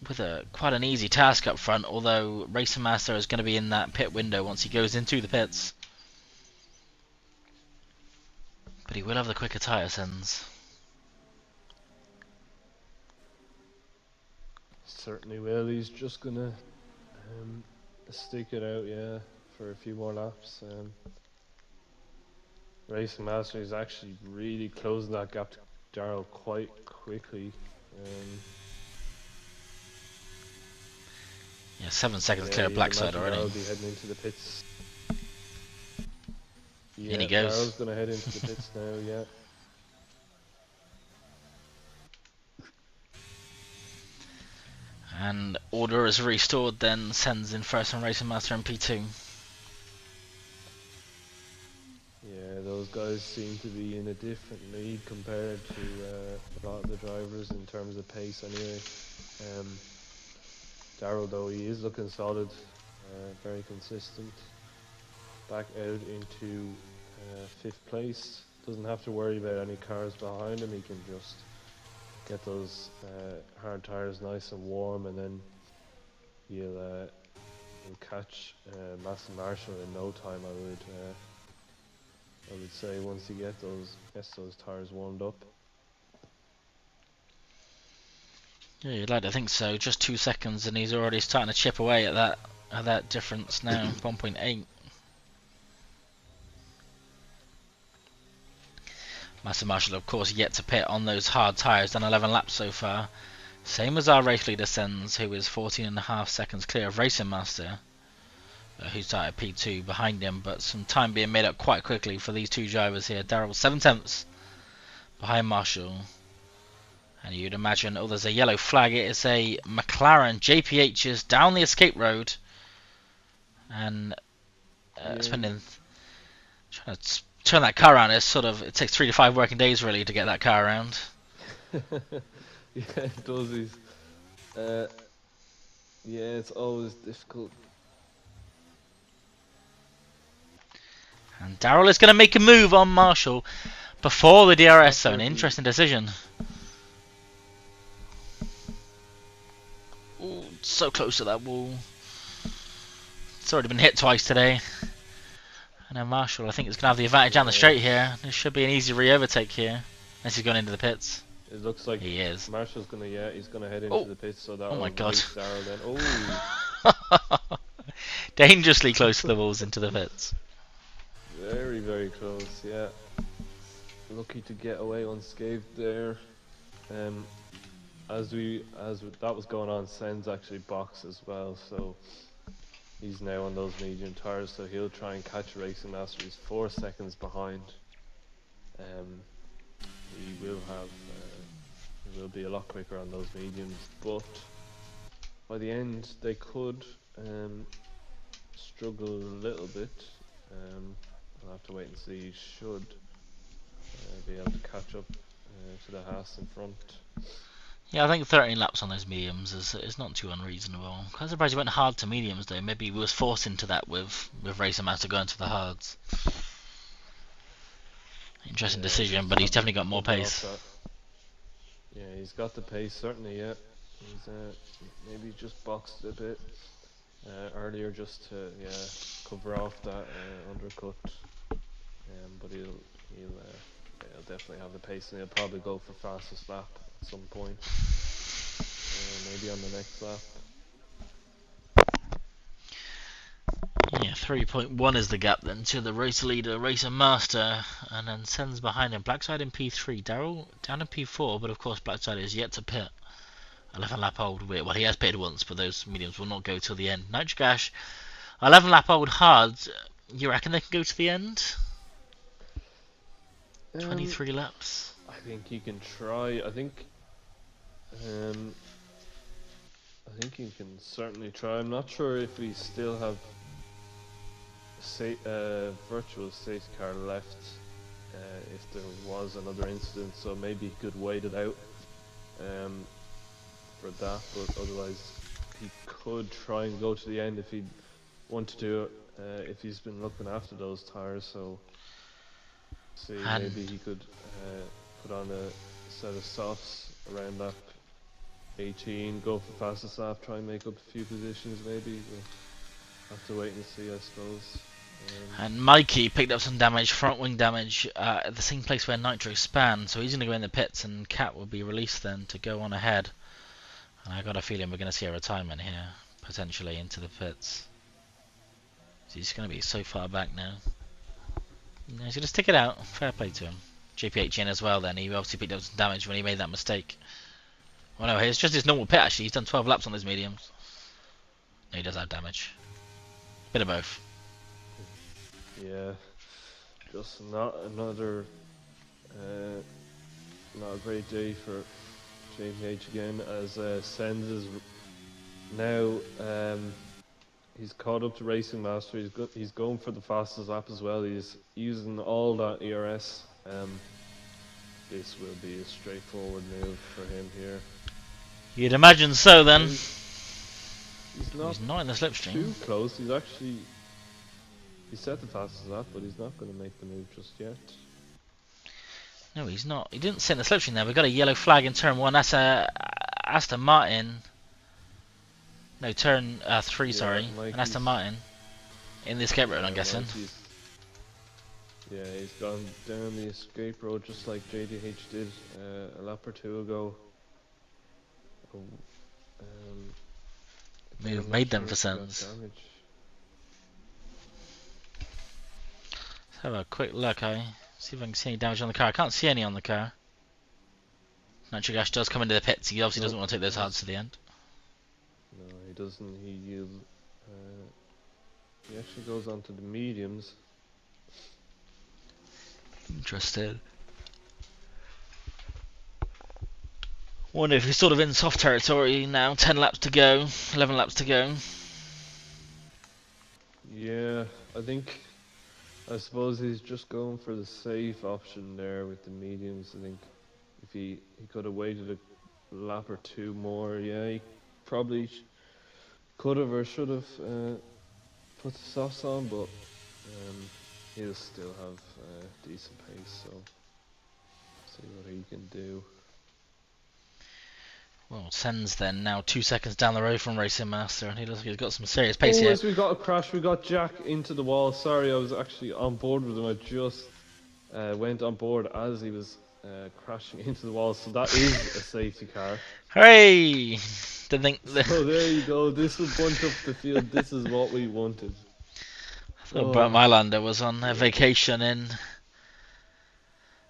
with quite an easy task up front, although Racer Master is going to be in that pit window once he goes into the pits. But he will have the quicker tyre, Sens. Certainly will. He's just gonna stick it out, yeah, for a few more laps. Racing Master is actually really closing that gap to Darrell quite quickly. Yeah, 7 seconds Yeah, clear of you'd Blackside imagine already. Darrell will be heading into the pits. Yeah, In he goes. Darrell's gonna head into the pits now, yeah. And order is restored then, Sens in first and Racing Master in P2. Yeah, those guys seem to be in a different league compared to a lot of the drivers in terms of pace anyway. Darrell though, he is looking solid, very consistent. Back out into 5th place. Doesn't have to worry about any cars behind him, he can just get those hard tyres nice and warm, and then he'll catch Master Marshall in no time, I would say, once he gets those tyres warmed up. Yeah, you'd like to think so. Just 2 seconds, and he's already starting to chip away at that difference now. 1.8. Master Marshall, of course, yet to pit on those hard tyres. Done 11 laps so far. Same as our race leader Sens, who is 14.5 seconds clear of Racing Master, who started P2 behind him. But some time being made up quite quickly for these two drivers here. Darrell 7 tenths behind Marshall. And you'd imagine, oh, there's a yellow flag. It is a McLaren JPH's down the escape road. And spending trying to turn that car around is it takes 3 to 5 working days really to get that car around. Yeah, it does. Yeah, it's always difficult. And Darrell is going to make a move on Marshall before the DRS zone. Interesting decision. Ooh, so close to that wall. It's already been hit twice today. And now Marshall, I think, is going to have the advantage down the straight here. This should be an easy re-overtake here. Unless he's gone into the pits. It looks like he is. Marshall's he's gonna head into the pits, so that oh my god. Darrell then. Oh, dangerously close to the walls into the pits. Very, very close, yeah. Lucky to get away unscathed there. As that was going on, Sens actually boxed as well, so he's now on those medium tyres, so he'll try and catch Racing Master. He's 4 seconds behind. He will be a lot quicker on those mediums, but by the end they could struggle a little bit. I'll have to wait and see. He should be able to catch up to the Haas in front. Yeah, I think 13 laps on those mediums is not too unreasonable. I'm surprised he went hard to mediums though. Maybe he was forced into that with Racing Master going to the hards. Interesting decision, but he's definitely got more pace. Yeah, he's got the pace, certainly, yeah. He's maybe just boxed a bit earlier just to cover off that undercut. But he'll definitely have the pace, and he'll probably go for fastest lap at some point. Maybe on the next lap. Yeah, 3.1 is the gap then to the race leader, Racing Master, and then Sens behind him. Blackside in P3, Darrell down in P4, but of course Blackside is yet to pit. 11 lap old, well, he has pitted once, but those mediums will not go till the end. Nitric Ash, 11 lap old hard. You reckon they can go to the end? 23 laps. I think he can try. I think he can certainly try. I'm not sure if we still have virtual safety car left if there was another incident, so maybe he could wait it out for that, but otherwise he could try and go to the end if he'd want to do it, if he's been looking after those tyres. So maybe he could put on a set of softs around lap 18, go for fastest lap, try and make up a few positions maybe. We'll have to wait and see, I suppose. And Mikey picked up some damage, front wing damage, at the same place where Nitro spanned, so he's going to go in the pits, and Cat will be released then to go on ahead. And I got a feeling we're going to see a retirement here, potentially into the pits. So he's going to be so far back now. No, he's going to stick it out. Fair play to him. JPH in as well then. He obviously picked up some damage when he made that mistake. Oh no, it's just his normal pit actually. He's done 12 laps on his mediums. No, he does have damage. Bit of both. Yeah, just not another, not a great day for JPH again, as Sens is now, he's caught up to Racing Master. He's going for the fastest lap as well. He's using all that ERS. This will be a straightforward move for him here. You'd imagine so then. He's not in the slipstream. Too close. He set the fastest lap, but he's not going to make the move just yet. No, he's not. He didn't sit in the slipstream there. We've got a yellow flag in turn 1. That's Aston Martin. No, turn 3, Yeah, sorry. Mikey's, An Aston Martin. In the escape road, I'm guessing. Yeah, he's gone down the escape road just like JDH did a lap or two ago. Move made them for Sens. Let's have a quick look, see if I can see any damage on the car. I can't see any on the car. Nitro Gas does come into the pits. He obviously doesn't want to take those hards to the end. No, he doesn't. He actually goes on to the mediums. Interesting. Wonder if he's sort of in soft territory now. 10 laps to go, 11 laps to go. Yeah, I suppose he's just going for the safe option there with the mediums. I think if he could have waited a lap or two more, yeah, he probably could have or should have put the softs on, but he'll still have decent pace, so see what he can do. Well, Sens then now 2 seconds down the road from Racing Master, and he looks like he's got some serious pace here. Yes, we got a crash. We got Jack into the wall. Sorry, I was actually on board with him. I just went on board as he was crashing into the wall. So that is a safety car. Hooray! So there you go. This will bunch up the field. This is what we wanted. I thought Brett Mylander was on a vacation in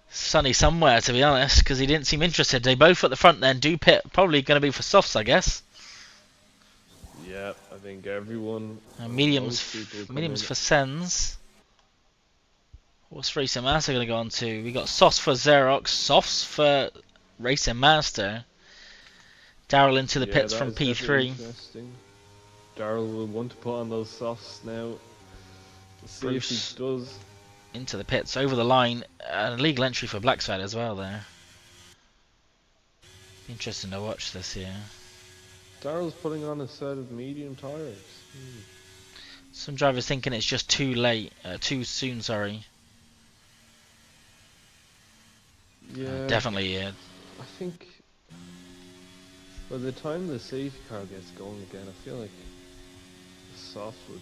sunny somewhere, to be honest, because he didn't seem interested. They both at the front then do pit, probably going to be for softs, I guess. Yeah, I think everyone. Mediums for Sens. What's Racing Master going to go on to? We got softs for Xerox, softs for Racing Master. Daryl into the pits from P3. Daryl will want to put on those softs now. Let's see Bruce if he does. Into the pits, over the line, an illegal entry for Blackside as well there. Interesting to watch this here. Daryl's putting on a set of medium tyres. Some drivers thinking it's just too late, too soon, sorry. Yeah. Definitely, yeah. I think by the time the safety car gets going again, I feel like the softs would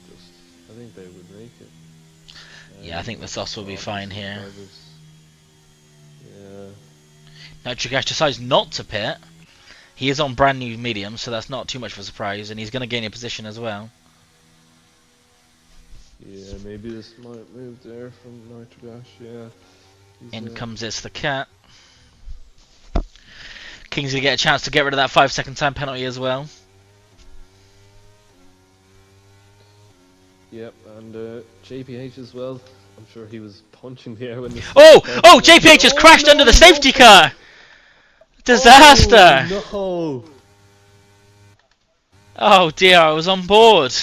I think they would make it. Yeah, I think the softs will be fine here. Yeah. Now Trigash decides not to pit. He is on brand new medium, so that's not too much of a surprise, and he's going to gain a position as well. Yeah, maybe this might move there from Nitrogash, yeah. In comes it's the Cat. King's going to get a chance to get rid of that 5-second time penalty as well. Yep, and JPH as well. I'm sure he was punching the air when this. Oh! JPH has crashed under the safety car! Disaster! Oh, no! Oh dear, I was on board.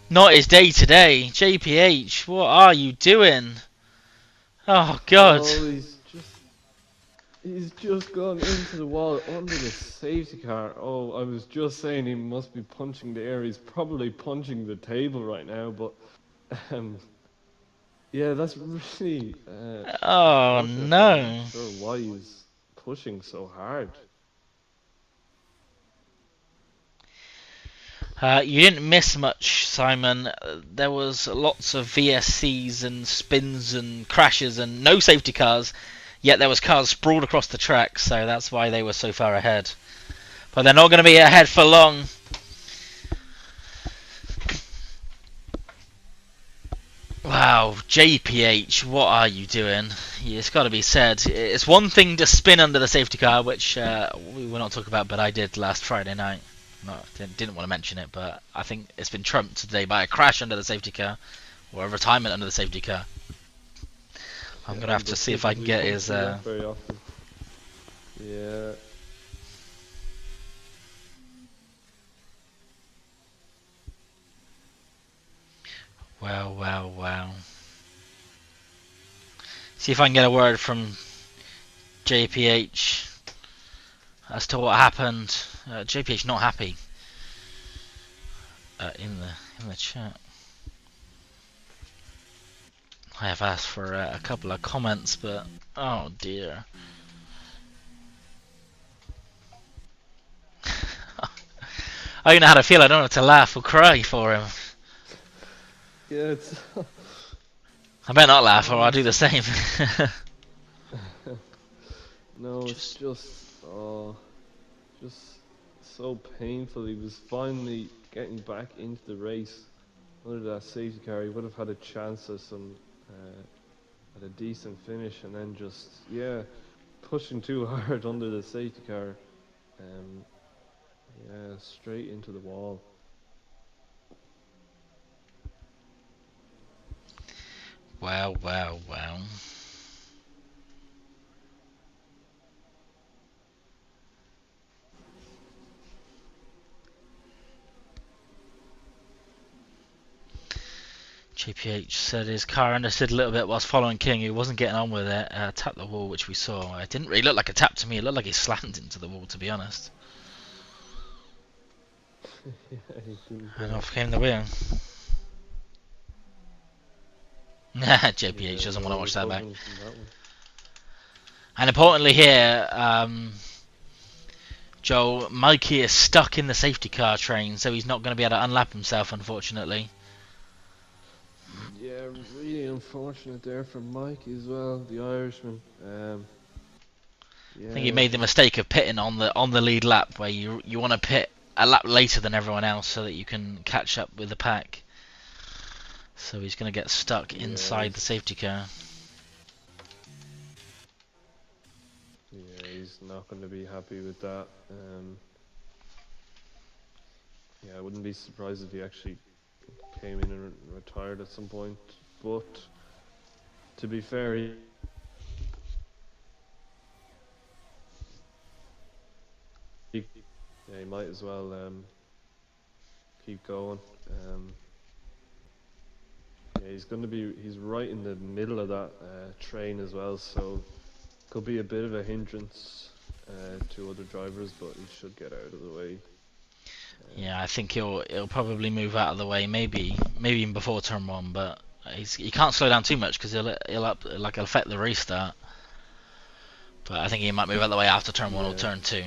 Not his day today. JPH, what are you doing? Oh god. Oh, he's just gone into the wall under the safety car. Oh, I was just saying he must be punching the air. He's probably punching the table right now, but yeah, that's really oh no. I'm not sure why he's pushing so hard. You didn't miss much, Simon. There was lots of VSCs and spins and crashes and no safety cars, yet there was cars sprawled across the track, so that's why they were so far ahead. But they're not going to be ahead for long. Wow, JPH, what are you doing? It's got to be said. It's one thing to spin under the safety car, which we will not talk about, but I did last Friday night. No, didn't want to mention it, but I think it's been trumped today by a crash under the safety car, or a retirement under the safety car. I'm going to have to see if I can get his... Very often. Yeah. Wow. See if I can get a word from JPH as to what happened. JPH not happy in the chat. I have asked for a couple of comments, but oh dear. I don't know how to feel. I don't know if to laugh or cry for him. Yeah, it's. I better not laugh, or I'll do the same. No, it's just so painful. He was finally getting back into the race under that safety car. He would have had a chance at at a decent finish, and then just pushing too hard under the safety car. Straight into the wall. Wow. JPH said his car understood a little bit whilst following King, who wasn't getting on with it, tapped the wall, which we saw. It didn't really look like a tap to me, it looked like he slammed into the wall, to be honest. And off came the wheel. JPH doesn't want to watch that back. And importantly here, Joel, Mikey is stuck in the safety car train, so he's not going to be able to unlap himself, unfortunately. Yeah, really unfortunate there for Mikey as well, the Irishman. I think he made the mistake of pitting on the lead lap, where you want to pit a lap later than everyone else so that you can catch up with the pack. So he's going to get stuck inside the safety car. Yeah, he's not going to be happy with that. I wouldn't be surprised if he actually came in and retired at some point. But to be fair, he might as well keep going. He's right in the middle of that train as well, so could be a bit of a hindrance to other drivers, but he should get out of the way. Yeah, I think he'll probably move out of the way, maybe even before turn 1, but he can't slow down too much because he'll affect the restart. But I think he might move out of the way after turn 1 or turn 2.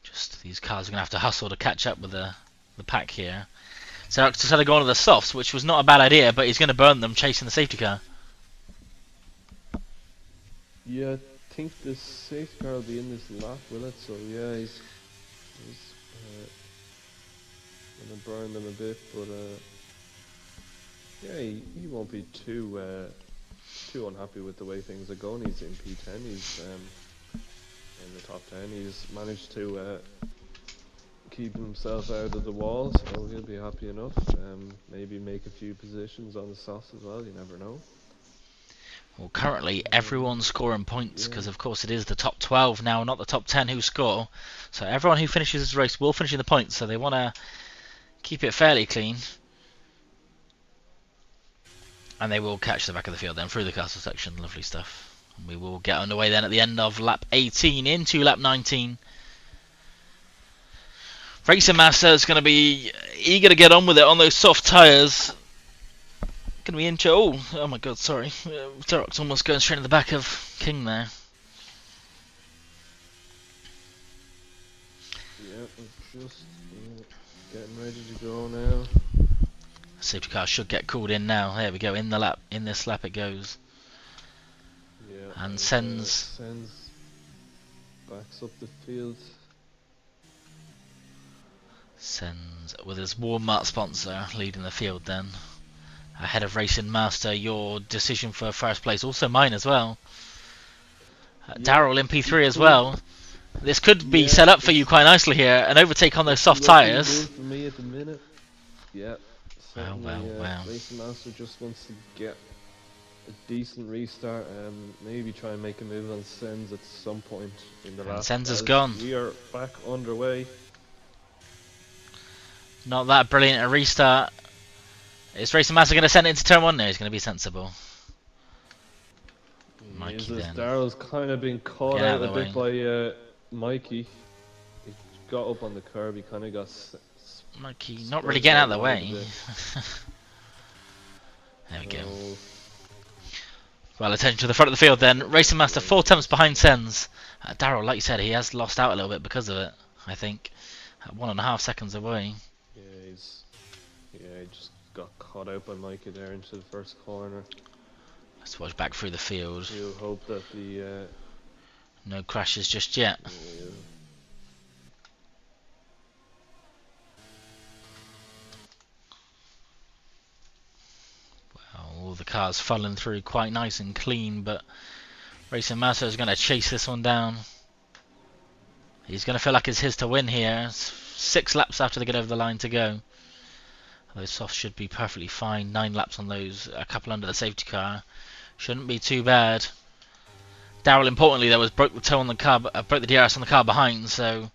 Just these cars are gonna have to hustle to catch up with the pack here. So instead of going to the softs, which was not a bad idea, but he's going to burn them chasing the safety car. Yeah, I think the safety car will be in this lap, will it? So yeah, he's going to burn them a bit, but he won't be too unhappy with the way things are going. He's in P10, he's in the top 10. He's managed to keep himself out of the wall, so he'll be happy enough. Maybe make a few positions on the softs as well, you never know. Well, currently everyone's scoring points because of course it is the top 12 now, not the top 10 who score. So everyone who finishes this race will finish in the points, so they want to keep it fairly clean. And they will catch the back of the field then through the castle section. Lovely stuff. And we will get underway then at the end of lap 18 into lap 19. Racing Master is going to be eager to get on with it on those soft tyres. Going to be in. Oh my god, sorry. Turok's almost going straight in the back of King there. we're just getting ready to go now. Safety car should get called in now. There we go, in the lap, in this lap it goes. Yeah, And sends backs up the field. Sends with his Walmart sponsor leading the field then. Ahead of Racing Master, your decision for first place, also mine as well. Daryl in P3 as well. This could be set up for you quite nicely here. An overtake on those soft tyres. For me at the minute. Yeah. Wow. Racing Master just wants to get a decent restart and maybe try and make a move on Sens at some point in the last. Sens is gone. We are back underway. Not that brilliant a restart. Is Racing Master going to send it into turn 1? No, he's going to be sensible. Mikey then. Daryl's kind of been caught out a bit by Mikey. He got up on the curb, he kind of got... Mikey not really getting out of the way. There we go. Well, attention to the front of the field then. Racing Master 4 attempts behind Sens. Daryl, like you said, he has lost out a little bit because of it, I think. 1.5 seconds away. Yeah, he just got caught out by Mikey there into the first corner. Let's watch back through the field. We'll hope that the... no crashes just yet. Yeah. All the cars funneling through quite nice and clean, but Racing Master is going to chase this one down. He's going to feel like it's his to win here. 6 laps after they get over the line to go. Those softs should be perfectly fine. 9 laps on those, a couple under the safety car. Shouldn't be too bad. Daryl, importantly, though, broke the toe on the car, broke the DRS on the car behind. So,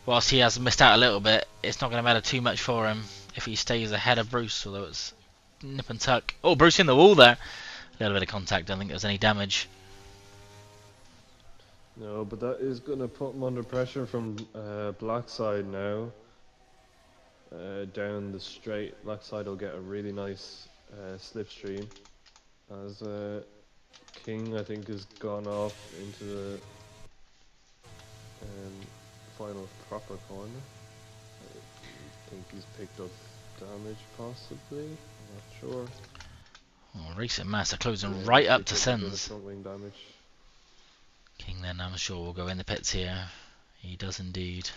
whilst he has missed out a little bit, it's not going to matter too much for him if he stays ahead of Bruce. Although it's nip and tuck. Oh, Bruce in the wall there. A little bit of contact. Don't think there was any damage. No, but that is going to put him under pressure from black side now. Down the straight, black side will get a really nice slipstream. As King, I think, has gone off into the final proper corner. I think he's picked up damage, possibly. I'm not sure. Oh, Racing Master closing right up to Sens. Front wing damage. King then, I'm sure, will go in the pits here. He does indeed.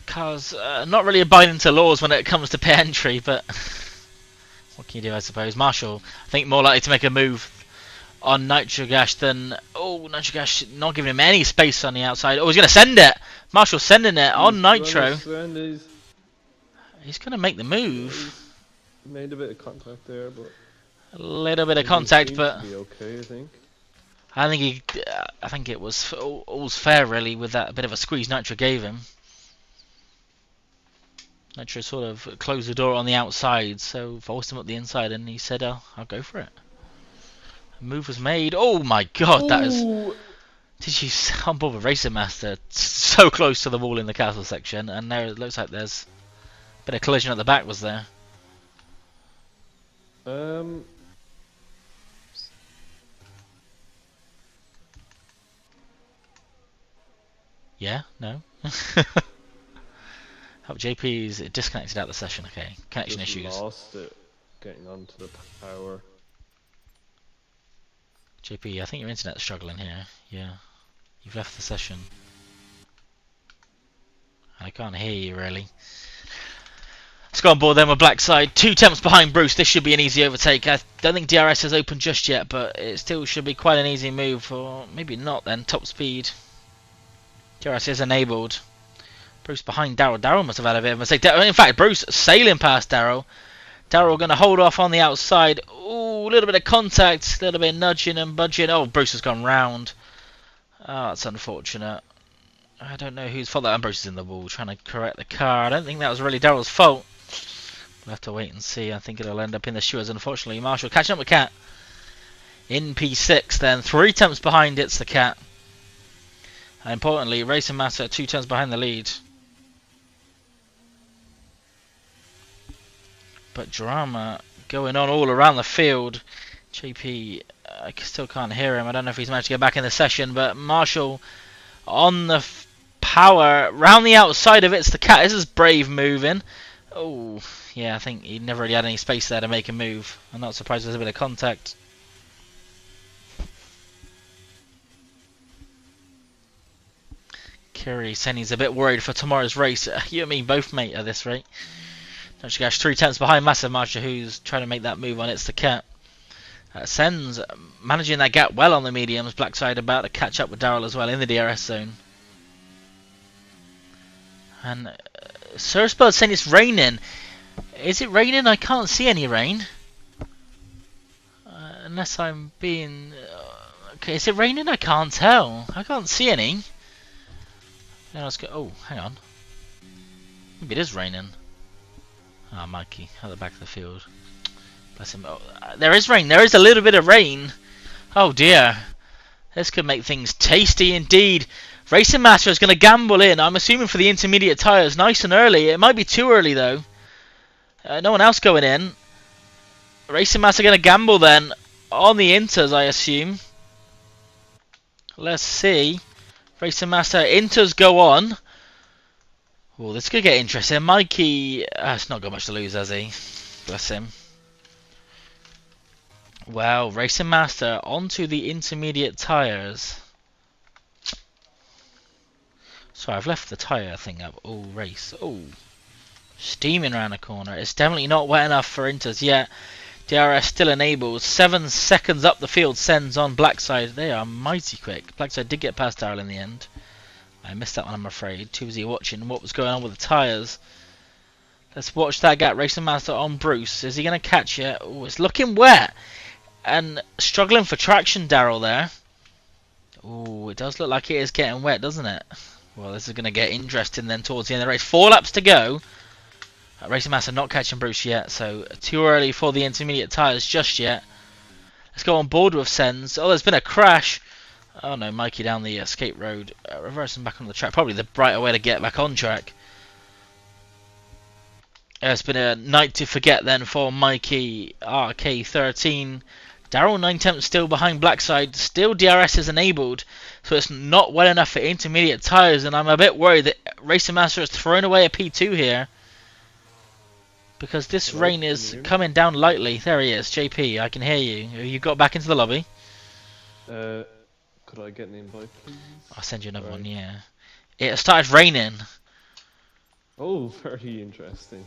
Cars not really abiding to laws when it comes to pit entry, but what can you do, I suppose. Marshall, I think, more likely to make a move on Nitrogash than... Oh, Nitrogash not giving him any space on the outside. Oh, he's going to send it! Marshall sending it on Nitro. He's going to make the move. He's made a bit of contact there, but... A little bit of contact, but... Be okay, I think. I think it was all's fair, really, with that bit of a squeeze Nitro gave him. Nitro sort of closed the door on the outside, so forced him up the inside, and he said, I'll go for it. A move was made. Oh my god, that is... Did you on board with Racing Master? So close to the wall in the castle section, and there it looks like there's a bit of collision at the back, was there? Yeah? No? Oh, JP's disconnected out of the session, okay. Connection Just issues. Lost it getting onto the power. JP, I think your internet's struggling here. Yeah. You've left the session. I can't hear you, really. Let's go on board then with Black Side. 2 attempts behind Bruce. This should be an easy overtake. I don't think DRS is open just yet, but it still should be quite an easy move. Or maybe not then. Top speed. DRS is enabled. Bruce behind Daryl. Daryl must have had a bit of a mistake. In fact, Bruce sailing past Daryl. Daryl going to hold off on the outside. Ooh, a little bit of contact. A little bit of nudging and budging. Oh, Bruce has gone round. Oh, that's unfortunate. I don't know whose fault that is. Bruce is in the wall trying to correct the car. I don't think that was really Daryl's fault. We'll have to wait and see. I think it'll end up in the Stewards, unfortunately. Marshall catching up with Cat. In P6 then. 3 attempts behind it's the Cat. And importantly, Racing Master 2 turns behind the lead. But drama going on all around the field. JP I still can't hear him. I don't know if he's managed to get back in the session, but Marshall on the power round the outside of it's the cat. This is brave moving. Oh, yeah, I think he never really had any space there to make a move. I'm not surprised there's a bit of contact. Kiri saying he's a bit worried for tomorrow's race. You and me both, mate, at this rate. Actually, gosh, 3 tenths behind Massive Marcher, who's trying to make that move on. It's the cat. Sens managing that gap well on the mediums. Blackside about to catch up with Daryl as well in the DRS zone. And Sir Spud saying it's raining. Is it raining? I can't see any rain. Unless I'm being... okay, is it raining? I can't tell. I can't see any. Now let's go. Oh, hang on. Maybe it is raining. Ah, Mikey, at the back of the field. Bless him. Oh, there is rain. There is a little bit of rain. Oh dear. This could make things tasty indeed. Racing Master is going to gamble in. I'm assuming for the intermediate tyres. Nice and early. It might be too early though. No one else going in. Racing Master going to gamble then on the inters, I assume. Let's see. Racing Master, inters go on. Oh, this could get interesting. Mikey has not got much to lose, has he? Bless him. Well, Racing Master onto the intermediate tyres. Sorry, I've left the tyre thing up. Oh, race. Oh, steaming around the corner. It's definitely not wet enough for inters yet. DRS still enabled. 7 seconds up the field sends on Blackside. They are mighty quick. Blackside did get past Daryl in the end. I missed that one, I'm afraid. Too busy watching what was going on with the tyres. Let's watch that gap. Racing Master on Bruce. Is he going to catch it? Oh, it's looking wet. And struggling for traction, Daryl there. Oh, it does look like it is getting wet, doesn't it? Well, this is going to get interesting then towards the end of the race. 4 laps to go. Racing Master not catching Bruce yet, so too early for the intermediate tyres just yet. Let's go on board with Sens. Oh, there's been a crash. Oh no, Mikey down the escape road, reversing back on the track. Probably the brighter way to get back on track. It's been a night to forget then for Mikey. RK13. Daryl 9 tenths still behind Blackside. Still DRS is enabled, so it's not well enough for intermediate tyres, and I'm a bit worried that Racing Master has thrown away a P2 here. Because this rain is coming down lightly. There he is, JP, I can hear you. Have you got back into the lobby? Could I get an invite, please? I'll send you another one, yeah. It started raining. Oh, very interesting.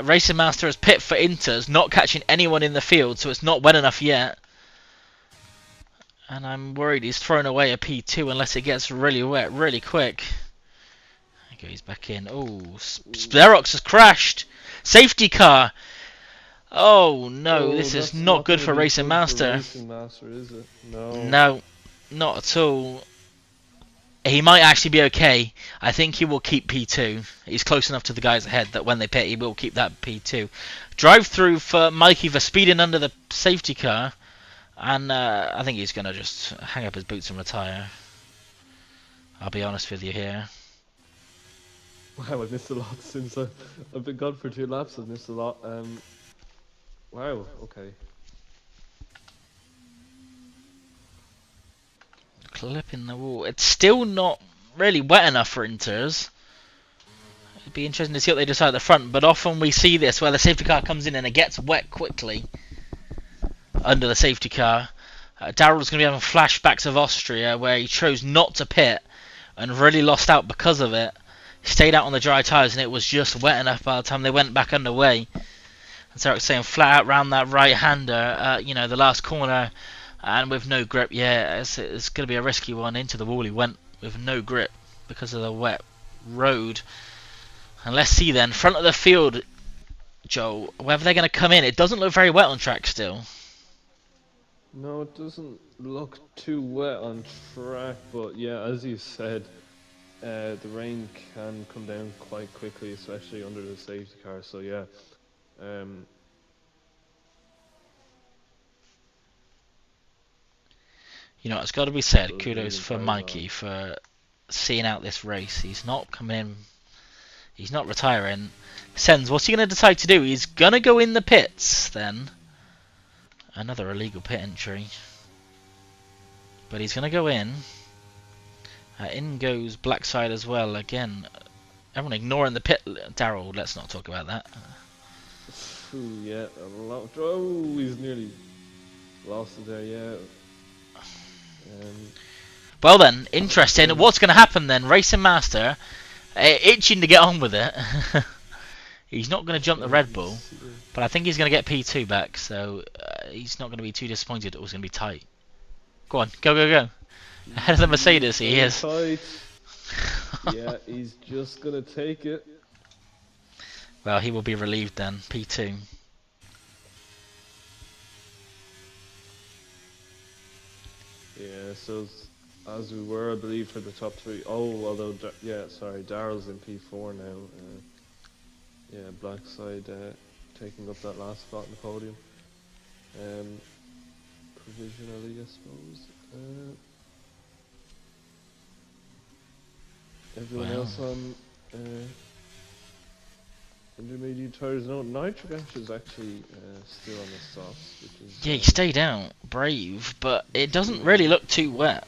Racing Master has pit for inters, not catching anyone in the field, so it's not wet enough yet. And I'm worried he's thrown away a P2 unless it gets really wet really quick. There he goes back in. Oh, Xerox has crashed. Safety car. Oh no, this is not good for Racing Master. Racing Master, is it? No. No, not at all. He might actually be okay. I think he will keep P2. He's close enough to the guys ahead that when they pit, he will keep that P2. Drive through for Mikey for speeding under the safety car. And I think he's going to just hang up his boots and retire. I'll be honest with you here. Wow, I've missed a lot since I've been gone for 2 laps. I've missed a lot. Wow, okay. Clipping the wall. It's still not really wet enough for inters. It'd be interesting to see what they decide at the front, but often we see this where the safety car comes in and it gets wet quickly under the safety car. Daryl's going to be having flashbacks of Austria where he chose not to pit and really lost out because of it. He stayed out on the dry tyres and it was just wet enough by the time they went back underway. And Sarah's saying flat out round that right-hander, you know, the last corner, and with no grip. Yeah, it's going to be a risky one. Into the wall he went with no grip because of the wet road. And let's see then, front of the field, Joel, whether they're going to come in. It doesn't look very wet on track still. No, it doesn't look too wet on track, but yeah, as you said, the rain can come down quite quickly, especially under the safety car, so yeah. You know, it's got to be said, kudos for Mikey for seeing out this race. He's not coming in, he's not retiring. Sens, what's he going to decide to do? He's going to go in the pits then. Another illegal pit entry. But he's going to go in. In goes Blackside as well. Again, everyone ignoring the pit. Daryl, let's not talk about that. Ooh, yeah, a lot. Oh, he's nearly lost it there, yeah. Well then, interesting. What's going to happen then? Racing Master, itching to get on with it. He's not going to jump the Red Bull, but I think he's going to get P2 back, so he's not going to be too disappointed. It was going to be tight. Go on, go, go, go. Ahead of the Mercedes, he is. Tight. Yeah, he's just going to take it. Well, he will be relieved then. P2. Yeah, so as we were, I believe, for the top three. Oh, although, yeah, sorry, Daryl's in P4 now. Yeah, Blackside taking up that last spot in the podium. Provisionally, I suppose. Everyone else on intermediate tires. No, Nitric Ash is actually still on the softs, which is... Yeah, he stayed out. Brave, but it doesn't really look too wet.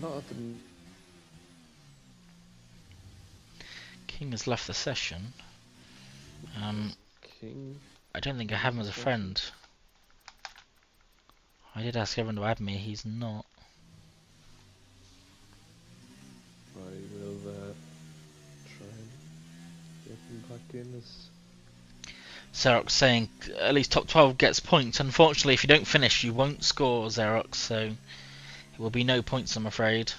Not at the... King has left the session. King... I don't think I have him as a friend. I did ask everyone to add me, he's not. I will try and get him back in as... Xerox saying at least top 12 gets points. Unfortunately, if you don't finish, you won't score, Xerox, so it will be no points, I'm afraid.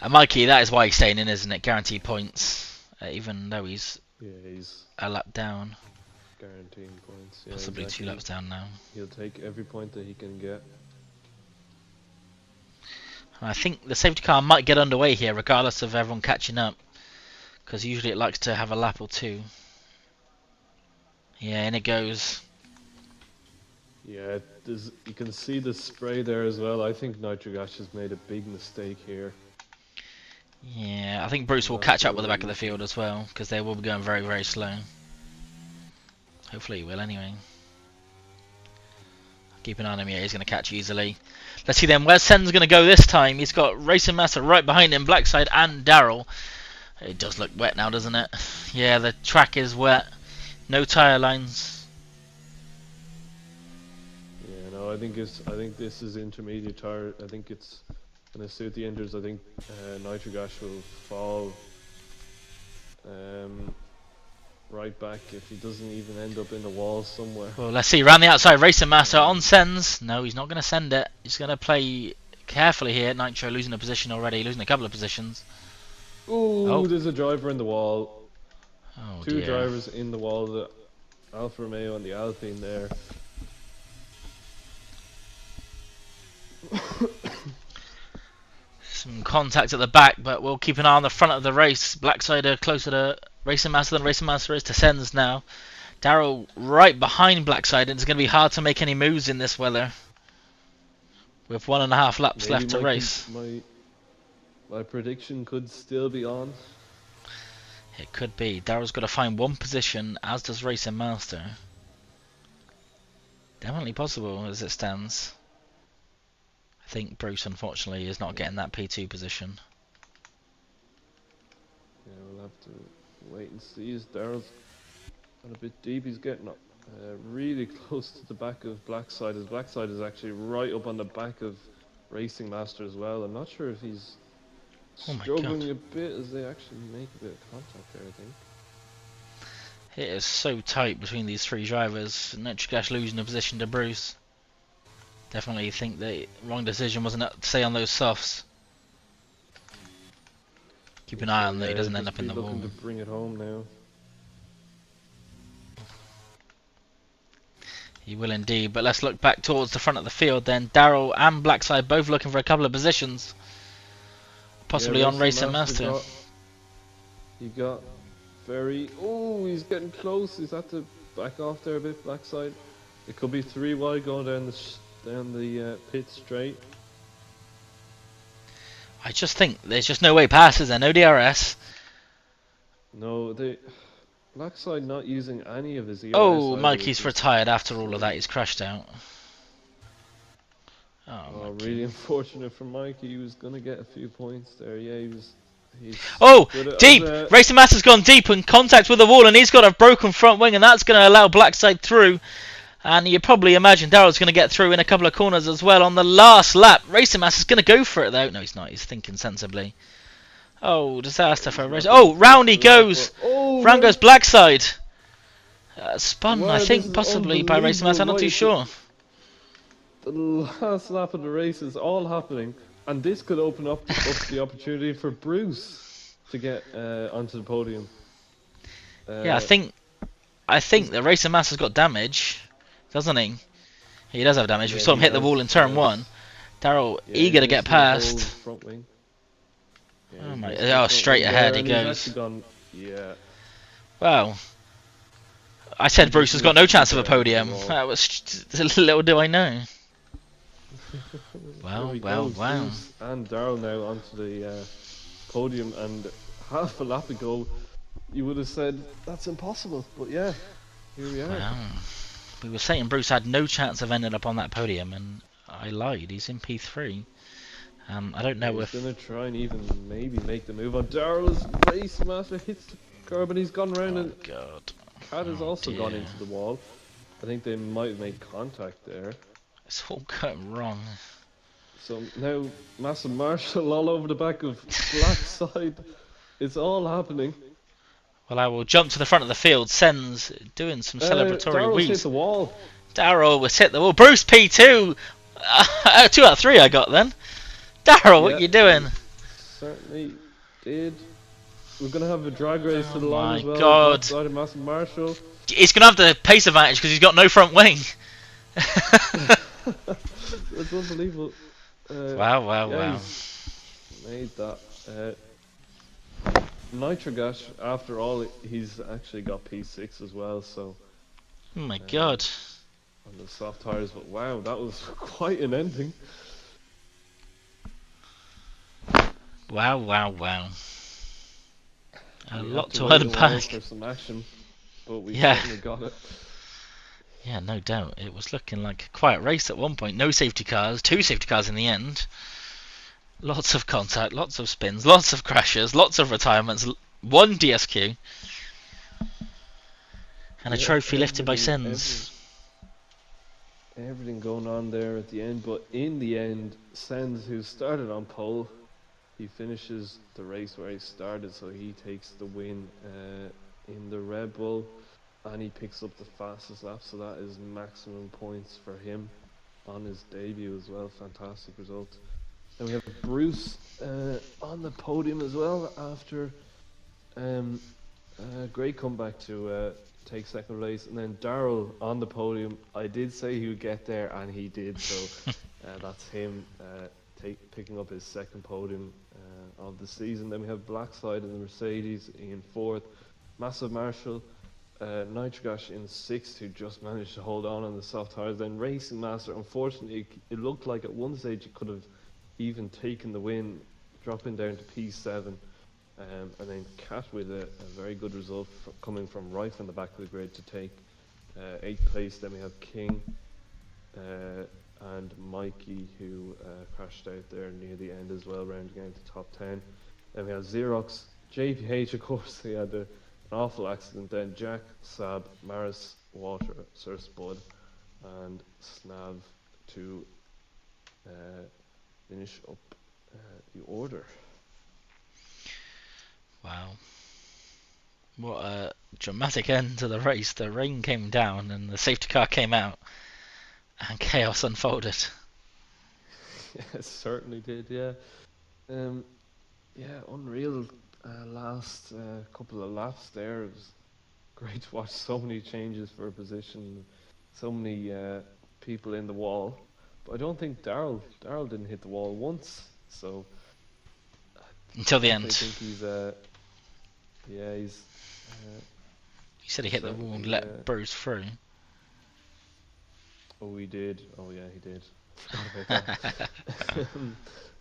And Mikey, that is why he's staying in, isn't it? Guaranteed points, even though he's a lap down. Guaranteeing points. Yeah, possibly exactly. 2 laps down now. He'll take every point that he can get. And I think the safety car might get underway here, regardless of everyone catching up, because usually it likes to have a lap or two. Yeah, in it goes. Yeah, you can see the spray there as well. I think Nitric Ash has made a big mistake here. Yeah, I think Bruce will catch up with the back of the field as well, because they will be going very, very slow. Hopefully he will anyway. Keep an eye on him, yeah, he's going to catch easily. Let's see then, where's Sen's going to go this time? He's got Racing Master right behind him, Blackside and Daryl. It does look wet now, doesn't it? Yeah, the track is wet. No tyre lines. Yeah, no, I think this is intermediate tire. I think it's gonna suit the enders. I think Nitric Ash will fall right back if he doesn't even end up in the wall somewhere. Well, let's see. Round the outside, Racing Master on Sens. No, he's not going to send it. He's going to play carefully here. Nitro losing a position already, losing a couple of positions. Ooh, oh, there's a driver in the wall. Oh, Two dear. drivers in the wall. The Alfa Romeo and the Alpine there. Some contact at the back, but we'll keep an eye on the front of the race. Blackside are closer to Racing Master than Racing Master is to Sens now. Daryl right behind Blackside, and it's going to be hard to make any moves in this weather. With 1.5 laps left to race. My prediction could still be on. It could be. Daryl's got to find one position, as does Racing Master. Definitely possible as it stands. I think Bruce, unfortunately, is not getting that P2 position. Yeah, we'll have to wait and see. As Daryl's got a bit deep, he's getting really close to the back of Blackside. As Blackside is actually right up on the back of Racing Master as well. I'm not sure if he's struggling a bit as they actually make a bit of contact there, I think. It is so tight between these three drivers. Nitric Ash losing a position to Bruce. Definitely think the wrong decision wasn't to stay on those softs. Keep an eye on that he doesn't end up in the wall. Looking to bring it home now. He will indeed, but let's look back towards the front of the field then. Daryl and Blackside both looking for a couple of positions. Possibly on Racing Master. He got very... Oh, he's getting close. He's had to back off there a bit, Blackside. It could be 3 wide going down the pit straight. I just think there's just no way past, is there? No DRS. No, Blackside not using any of his ERS Oh, either, Mikey's which is retired after all of that. He's crashed out. Oh, really Mikey. unfortunate for Mikey. He was gonna get a few points there. Yeah, he's Oh, good at deep! Racing Master's gone deep in contact with the wall, and he's got a broken front wing, and that's going to allow Blackside through. And you probably imagine Daryl's going to get through in a couple of corners as well on the last lap. Racing Master's going to go for it, though. No, he's not. He's thinking sensibly. Oh, disaster for Racing. Oh, round he goes! Round goes Blackside. Spun, wow, I this think, is possibly by Racing Master. I'm not too sure. The last lap of the race is all happening, and this could open up the opportunity for Bruce to get onto the podium. Yeah, I think the Racing Master's got damage, doesn't he? He does have damage. We saw him hit the wall in turn 1. Daryl eager to get past. Front wing. Yeah, Oh my! Oh, straight ahead he goes. Yeah. Wow. I said Bruce has got no chance of a podium. That was little do I know. Wow! Bruce and Daryl now onto the podium, and half a lap ago you would have said that's impossible, but yeah, here we are. Wow. We were saying Bruce had no chance of ending up on that podium, and I lied. He's in P3. I don't know if he's gonna try and even maybe make the move on Daryl's. Race Master hits the curb and he's gone around, and God. Cat has also gone into the wall. I think they might have made contact there. It's all going wrong. So now Massive Marshall all over the back of Blackside. It's all happening. Well, I will jump to the front of the field. Sen's doing some celebratory Daryl's hit wheeze. the wall. Daryl was hit the wall. Bruce P2. 2 out of 3 I got then. Daryl, what you doing? Certainly did. We're going to have a drag race to the line as well. God. Outside of Massive Marshall. He's going to have the pace advantage because he's got no front wing. That's unbelievable. Wow. Made that. Nitrogash, after all, he's actually got P6 as well, so... Oh my God. On the soft tires, but wow, that was quite an ending. Wow. A lot to unpack. For some action, but we Yeah. certainly got it. Yeah, no doubt. It was looking like a quiet race at one point. No safety cars, 2 safety cars in the end. Lots of contact, lots of spins, lots of crashes, lots of retirements, 1 DSQ. And a trophy lifted by Sens. Everything going on there at the end, but in the end, Sens, who started on pole, he finishes the race where he started, so he takes the win in the Red Bull, and he picks up the fastest lap, so that is maximum points for him on his debut as well. Fantastic result. Then we have Bruce on the podium as well after a great comeback to take second place, and then Daryl on the podium. I did say he would get there, and he did, so that's him picking up his second podium of the season. Then we have Blackside in the Mercedes in 4th, Massive Marshall, Nitrogash in 6th, who just managed to hold on the soft tires. Then Racing Master, unfortunately, it looked like at one stage he could have even taken the win, dropping down to P7. And then Cat with a very good result coming from right from the back of the grid to take 8th place. Then we have King and Mikey, who crashed out there near the end as well, rounding out the top 10. Then we have Xerox, JPH, of course, he had an awful accident. Then Jack, Sab, Maris, Water, Sir Spud, and Snav to finish up the order. Wow. What a dramatic end to the race. The rain came down and the safety car came out and chaos unfolded. Yeah, it certainly did, yeah. Unreal last couple of laps there. It was great to watch so many changes for a position, so many people in the wall. But I don't think Daryl didn't hit the wall once, so... Until the end. I think he's... He said he hit the wall and let Bruce through. Oh, he did. Oh, yeah, he did. Forgot about that.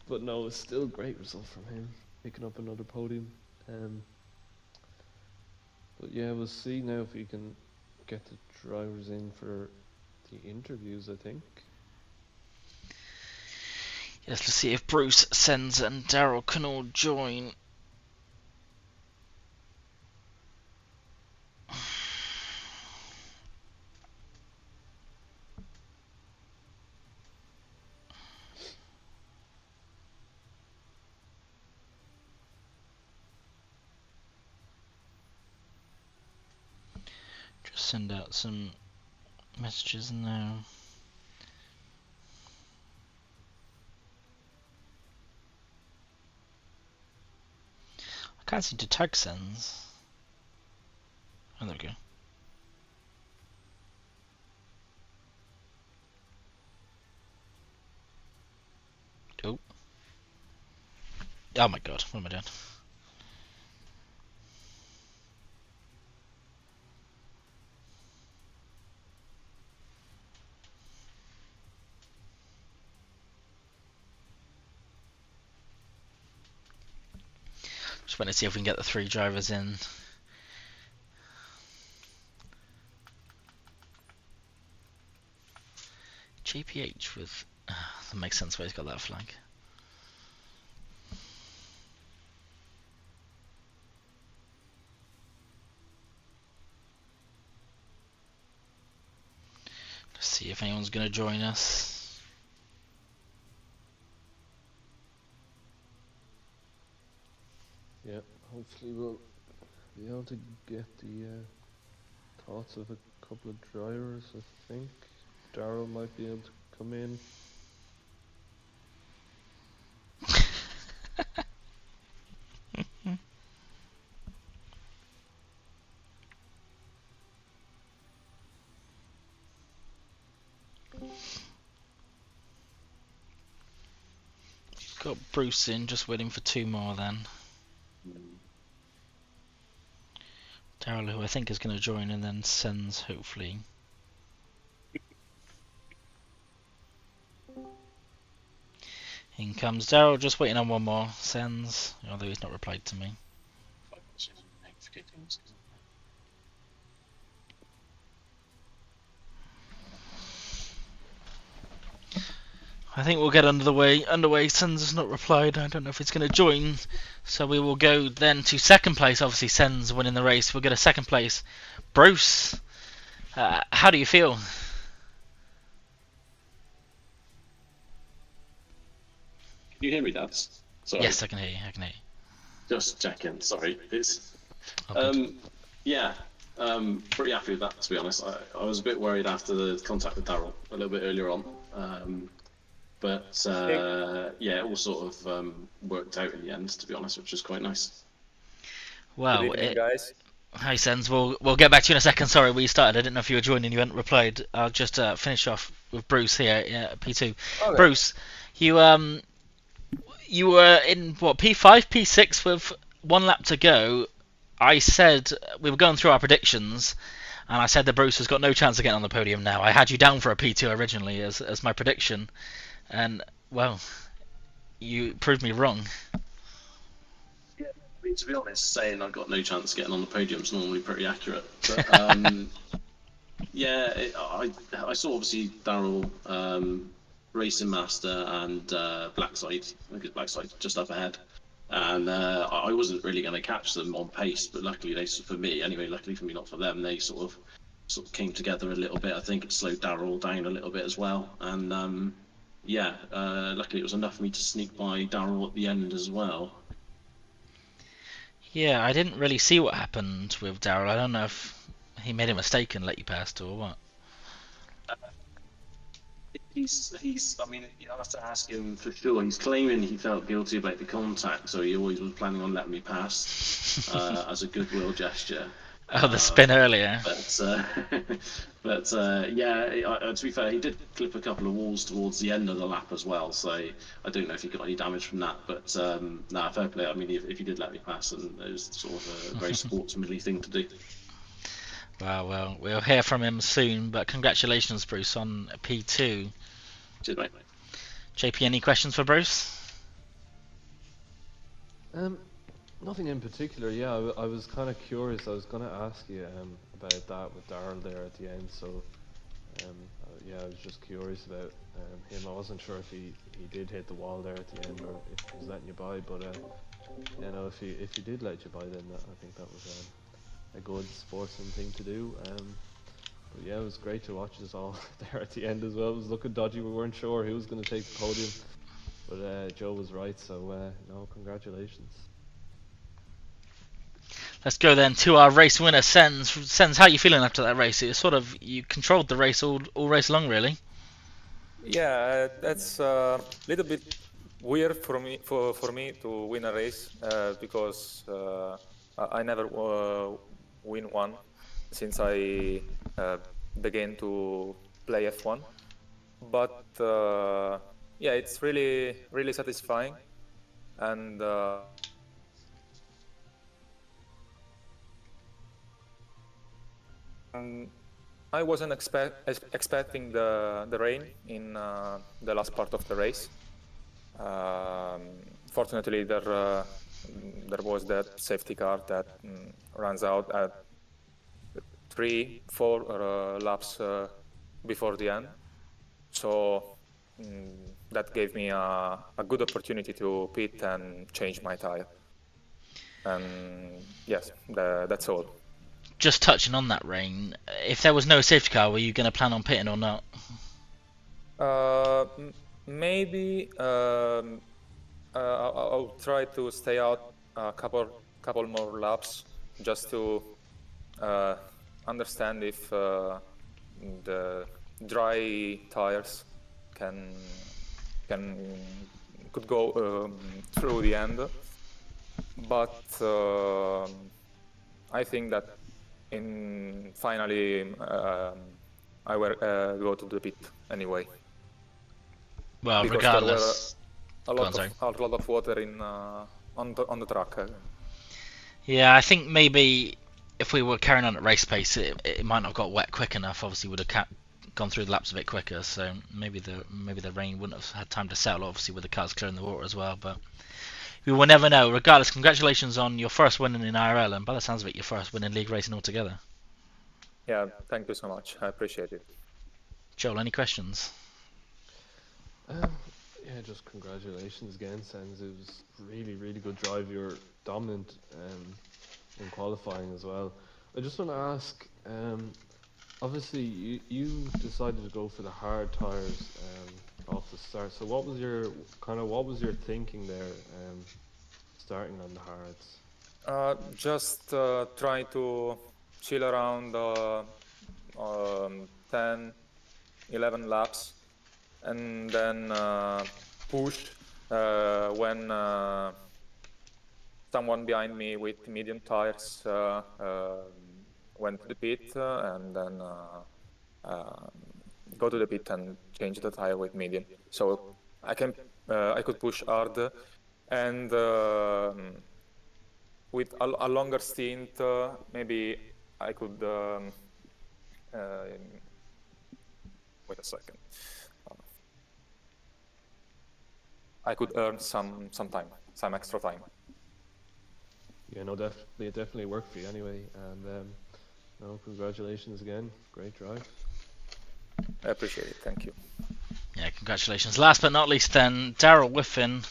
But no, it's still a great result from him, picking up another podium. But yeah, we'll see now if we can get the drivers in for the interviews, I think. Yes, let's see if Bruce, Sens and Daryl can all join. Just send out some messages now. I can't seem to tag Sens. Oh, there we go. Oh. Oh my god, what am I doing? Just waiting to see if we can get the 3 drivers in. JPH with... that makes sense why he's got that flag. Let's see if anyone's going to join us. Yeah, hopefully we'll be able to get the thoughts of a couple of drivers, I think. Daryl might be able to come in. Got Bruce in, just waiting for 2 more then. Daryl, who I think is going to join, and then Sens, hopefully. In comes Daryl, just waiting on 1 more. Sens, although he's not replied to me. I think we'll get underway. Sens has not replied. I don't know if it's going to join. So we will go then to 2nd place. Obviously, Sens winning the race. We'll get a 2nd place. Bruce, how do you feel? Can you hear me, Dad? Sorry. Yes, I can hear you. Just checking. Sorry. It's Oh, yeah. Pretty happy with that, to be honest. I was a bit worried after the contact with Daryl a little bit earlier on, but yeah, it all sort of worked out in the end, to be honest, which was quite nice. Well, Good evening, guys. Hi Sens, we'll get back to you in a second. Sorry, we started. I didn't know if you were joining. You hadn't replied. I'll just finish off with Bruce here. Yeah, P2. Okay. Bruce, you were in what, P5, P6 with 1 lap to go. I said we were going through our predictions, and I said that Bruce has got no chance of getting on the podium now. I had you down for a P2 originally as my prediction, and well, you proved me wrong. Yeah, I mean, to be honest, saying I've got no chance of getting on the podium is normally pretty accurate. But yeah, I saw obviously Daryl, Racing Master, and Blackside. I think it's Blackside just up ahead. And I wasn't really going to catch them on pace, but luckily for me anyway, luckily for me, not for them, they sort of came together a little bit. I think it slowed Daryl down a little bit as well, and yeah, luckily it was enough for me to sneak by Daryl at the end as well. Yeah, I didn't really see what happened with Daryl. I don't know if he made a mistake and let you past or what. He's. I mean, you have to ask him for sure. He's claiming he felt guilty about the contact, so he always was planning on letting me pass as a goodwill gesture. Oh, the spin earlier. But yeah, to be fair, he did clip a couple of walls towards the end of the lap as well. So I don't know if he got any damage from that. But nah, fair play. I mean, if he did let me pass, and it was sort of a very sportsmanly thing to do. Well, we'll hear from him soon. But congratulations, Bruce, on P2. Cheers, mate. JP, any questions for Bruce? Nothing in particular. Yeah, I was kind of curious. I was going to ask you about that with Darrell there at the end. So yeah, I was just curious about him. I wasn't sure if he did hit the wall there at the end or if he was letting you by. But you know, if he did let you by, then I think that was a good sportsman thing to do. But yeah, it was great to watch us all there at the end as well. It was looking dodgy. We weren't sure who was going to take the podium, but Joe was right. So no, congratulations. Let's go then to our race winner, Sens. Sens, how are you feeling after that race? It was sort of, you controlled the race all race long, really. Yeah, that's a little bit weird for me to win a race because I never win one since I began to play F1. But yeah, it's really satisfying, and I wasn't expecting the rain in the last part of the race. Fortunately, there was that safety car that runs out at 3-4 laps before the end. So that gave me a good opportunity to pit and change my tire. And yes, that's all. Just touching on that rain, if there was no safety car, were you going to plan on pitting or not? Maybe I'll try to stay out a couple more laps just to understand if the dry tires could go through the end. But I think that finally I will go to the pit anyway. Well, because regardless, there were a lot of water on the track. Yeah, I think maybe if we were carrying on at race pace, it might not have got wet quick enough. Obviously, would have gone through the laps a bit quicker. So maybe the rain wouldn't have had time to settle. Obviously, with the cars clearing the water as well, but we will never know. Regardless, congratulations on your first win in IRL, and by the sounds of it, your first win in league racing altogether. Yeah, thank you so much. I appreciate it. Joel, any questions? Yeah, just congratulations again, Sens. It was really good drive. You were dominant in qualifying as well. I just want to ask, obviously you decided to go for the hard tires off the start. So what was your thinking there, starting on the hards? Just try to chill around 10, 11 laps, and then push when someone behind me with medium tires went to the pit, and then go to the pit and change the tire with medium. So I could push hard, and with a longer stint, maybe I could. Wait a second. I could earn some time, some extra time. Yeah, no, it definitely worked for you anyway. And no, congratulations again. Great drive. I appreciate it. Thank you. Yeah, congratulations. Last but not least, then Darrell Whiffen,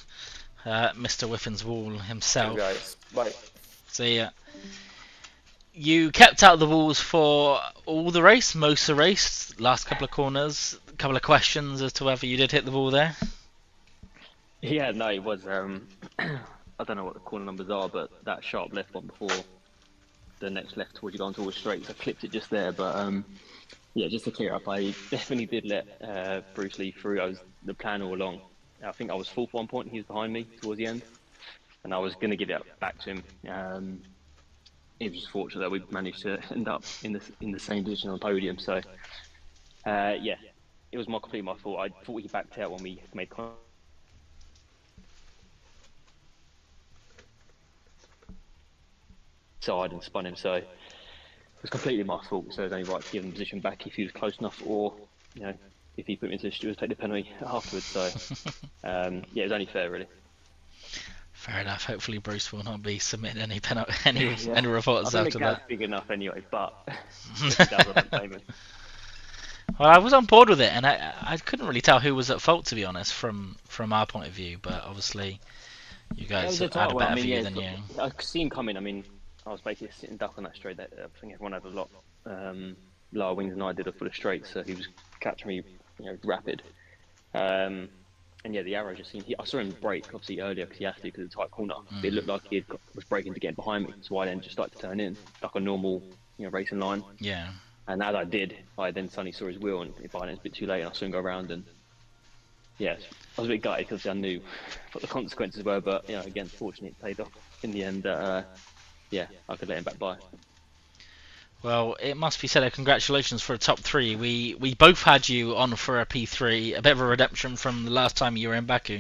Mr. Whiffen's Wall himself. Thank you guys. Bye. See ya. You kept out of the walls for all the race, most of the race, last couple of corners. A couple of questions as to whether you did hit the wall there. Yeah, no, it was. I don't know what the corner numbers are, but that sharp left one before the next left towards you going towards straight, I clipped it just there. But yeah, just to clear up, I definitely did let Bruce Lee through. I was the plan all along. I think I was fourth 1 point. He was behind me towards the end, and I was going to give it back to him. It was just fortunate that we managed to end up in the same position on the podium. So yeah, it was completely my fault. I thought he backed out when we made contact. Side and spun him, so it was completely my fault. So it was only right to give him the position back if he was close enough, or if he put me into the stewards, take the penalty afterwards. So yeah, it was only fair, really. Fair enough. Hopefully Bruce will not be submitting any any Yeah. reports I think after the gap's that. big enough anyway, but if it does, I don't blame him. Well, I was on board with it, and I couldn't really tell who was at fault, to be honest, from our point of view. But obviously, you It guys was had a tight a one. better I mean, view yeah, than you. I could see him coming. I mean, I was basically sitting duck on that straight. That I think everyone had a lot lower wings than I did for the straight, so he was catching me, rapid. And yeah, the arrow just seemed. I saw him brake obviously earlier because he had to because of the tight corner. But it looked like he was braking to get behind me, so I then just started to turn in like a normal, racing line. Yeah. And as I did, I then suddenly saw his wheel, and if I was a bit too late, and I soon go around. And yeah, I was a bit gutted because I knew what the consequences were. But again, fortunately, it paid off in the end. Yeah, I could let him back by. Well, it must be said, congratulations for a top 3. We both had you on for a P3, a bit of a redemption from the last time you were in Baku.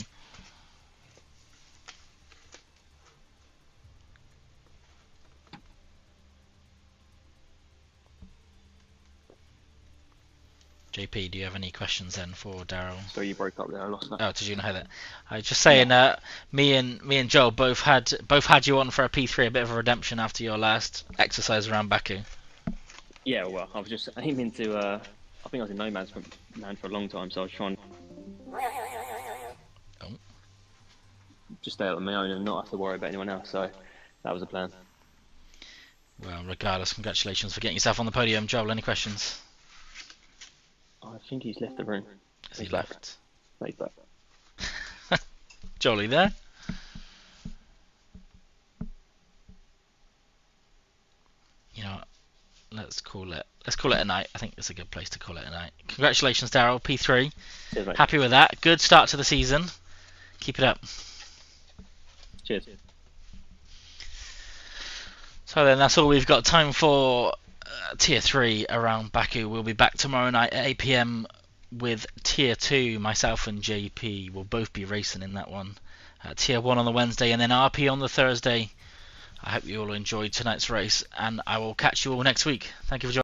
JP, do you have any questions then for Daryl? So you broke up there. I lost that. Oh, did you know that? I was just saying, me and Joel both had you on for a P3, a bit of a redemption after your last exercise around Baku. Yeah, well, I was just aiming to. I think I was in no man's land for a long time, so I was trying. Oh. Just stay out on my own and not have to worry about anyone else. So that was the plan. Well, regardless, congratulations for getting yourself on the podium. Joel, any questions? I think he's left the room. Has he left? He's back. Joel, are you there? You know what? Let's call it a night. I think it's a good place to call it a night. Congratulations, Daryl, P3. Cheers, mate. Happy with that. Good start to the season. Keep it up. Cheers. So then that's all we've got time for Tier 3 around Baku. We'll be back tomorrow night at 8 PM with Tier 2. Myself and JP will both be racing in that one. Tier 1 on the Wednesday and then RP on the Thursday. I hope you all enjoyed tonight's race, and I will catch you all next week. Thank you for joining.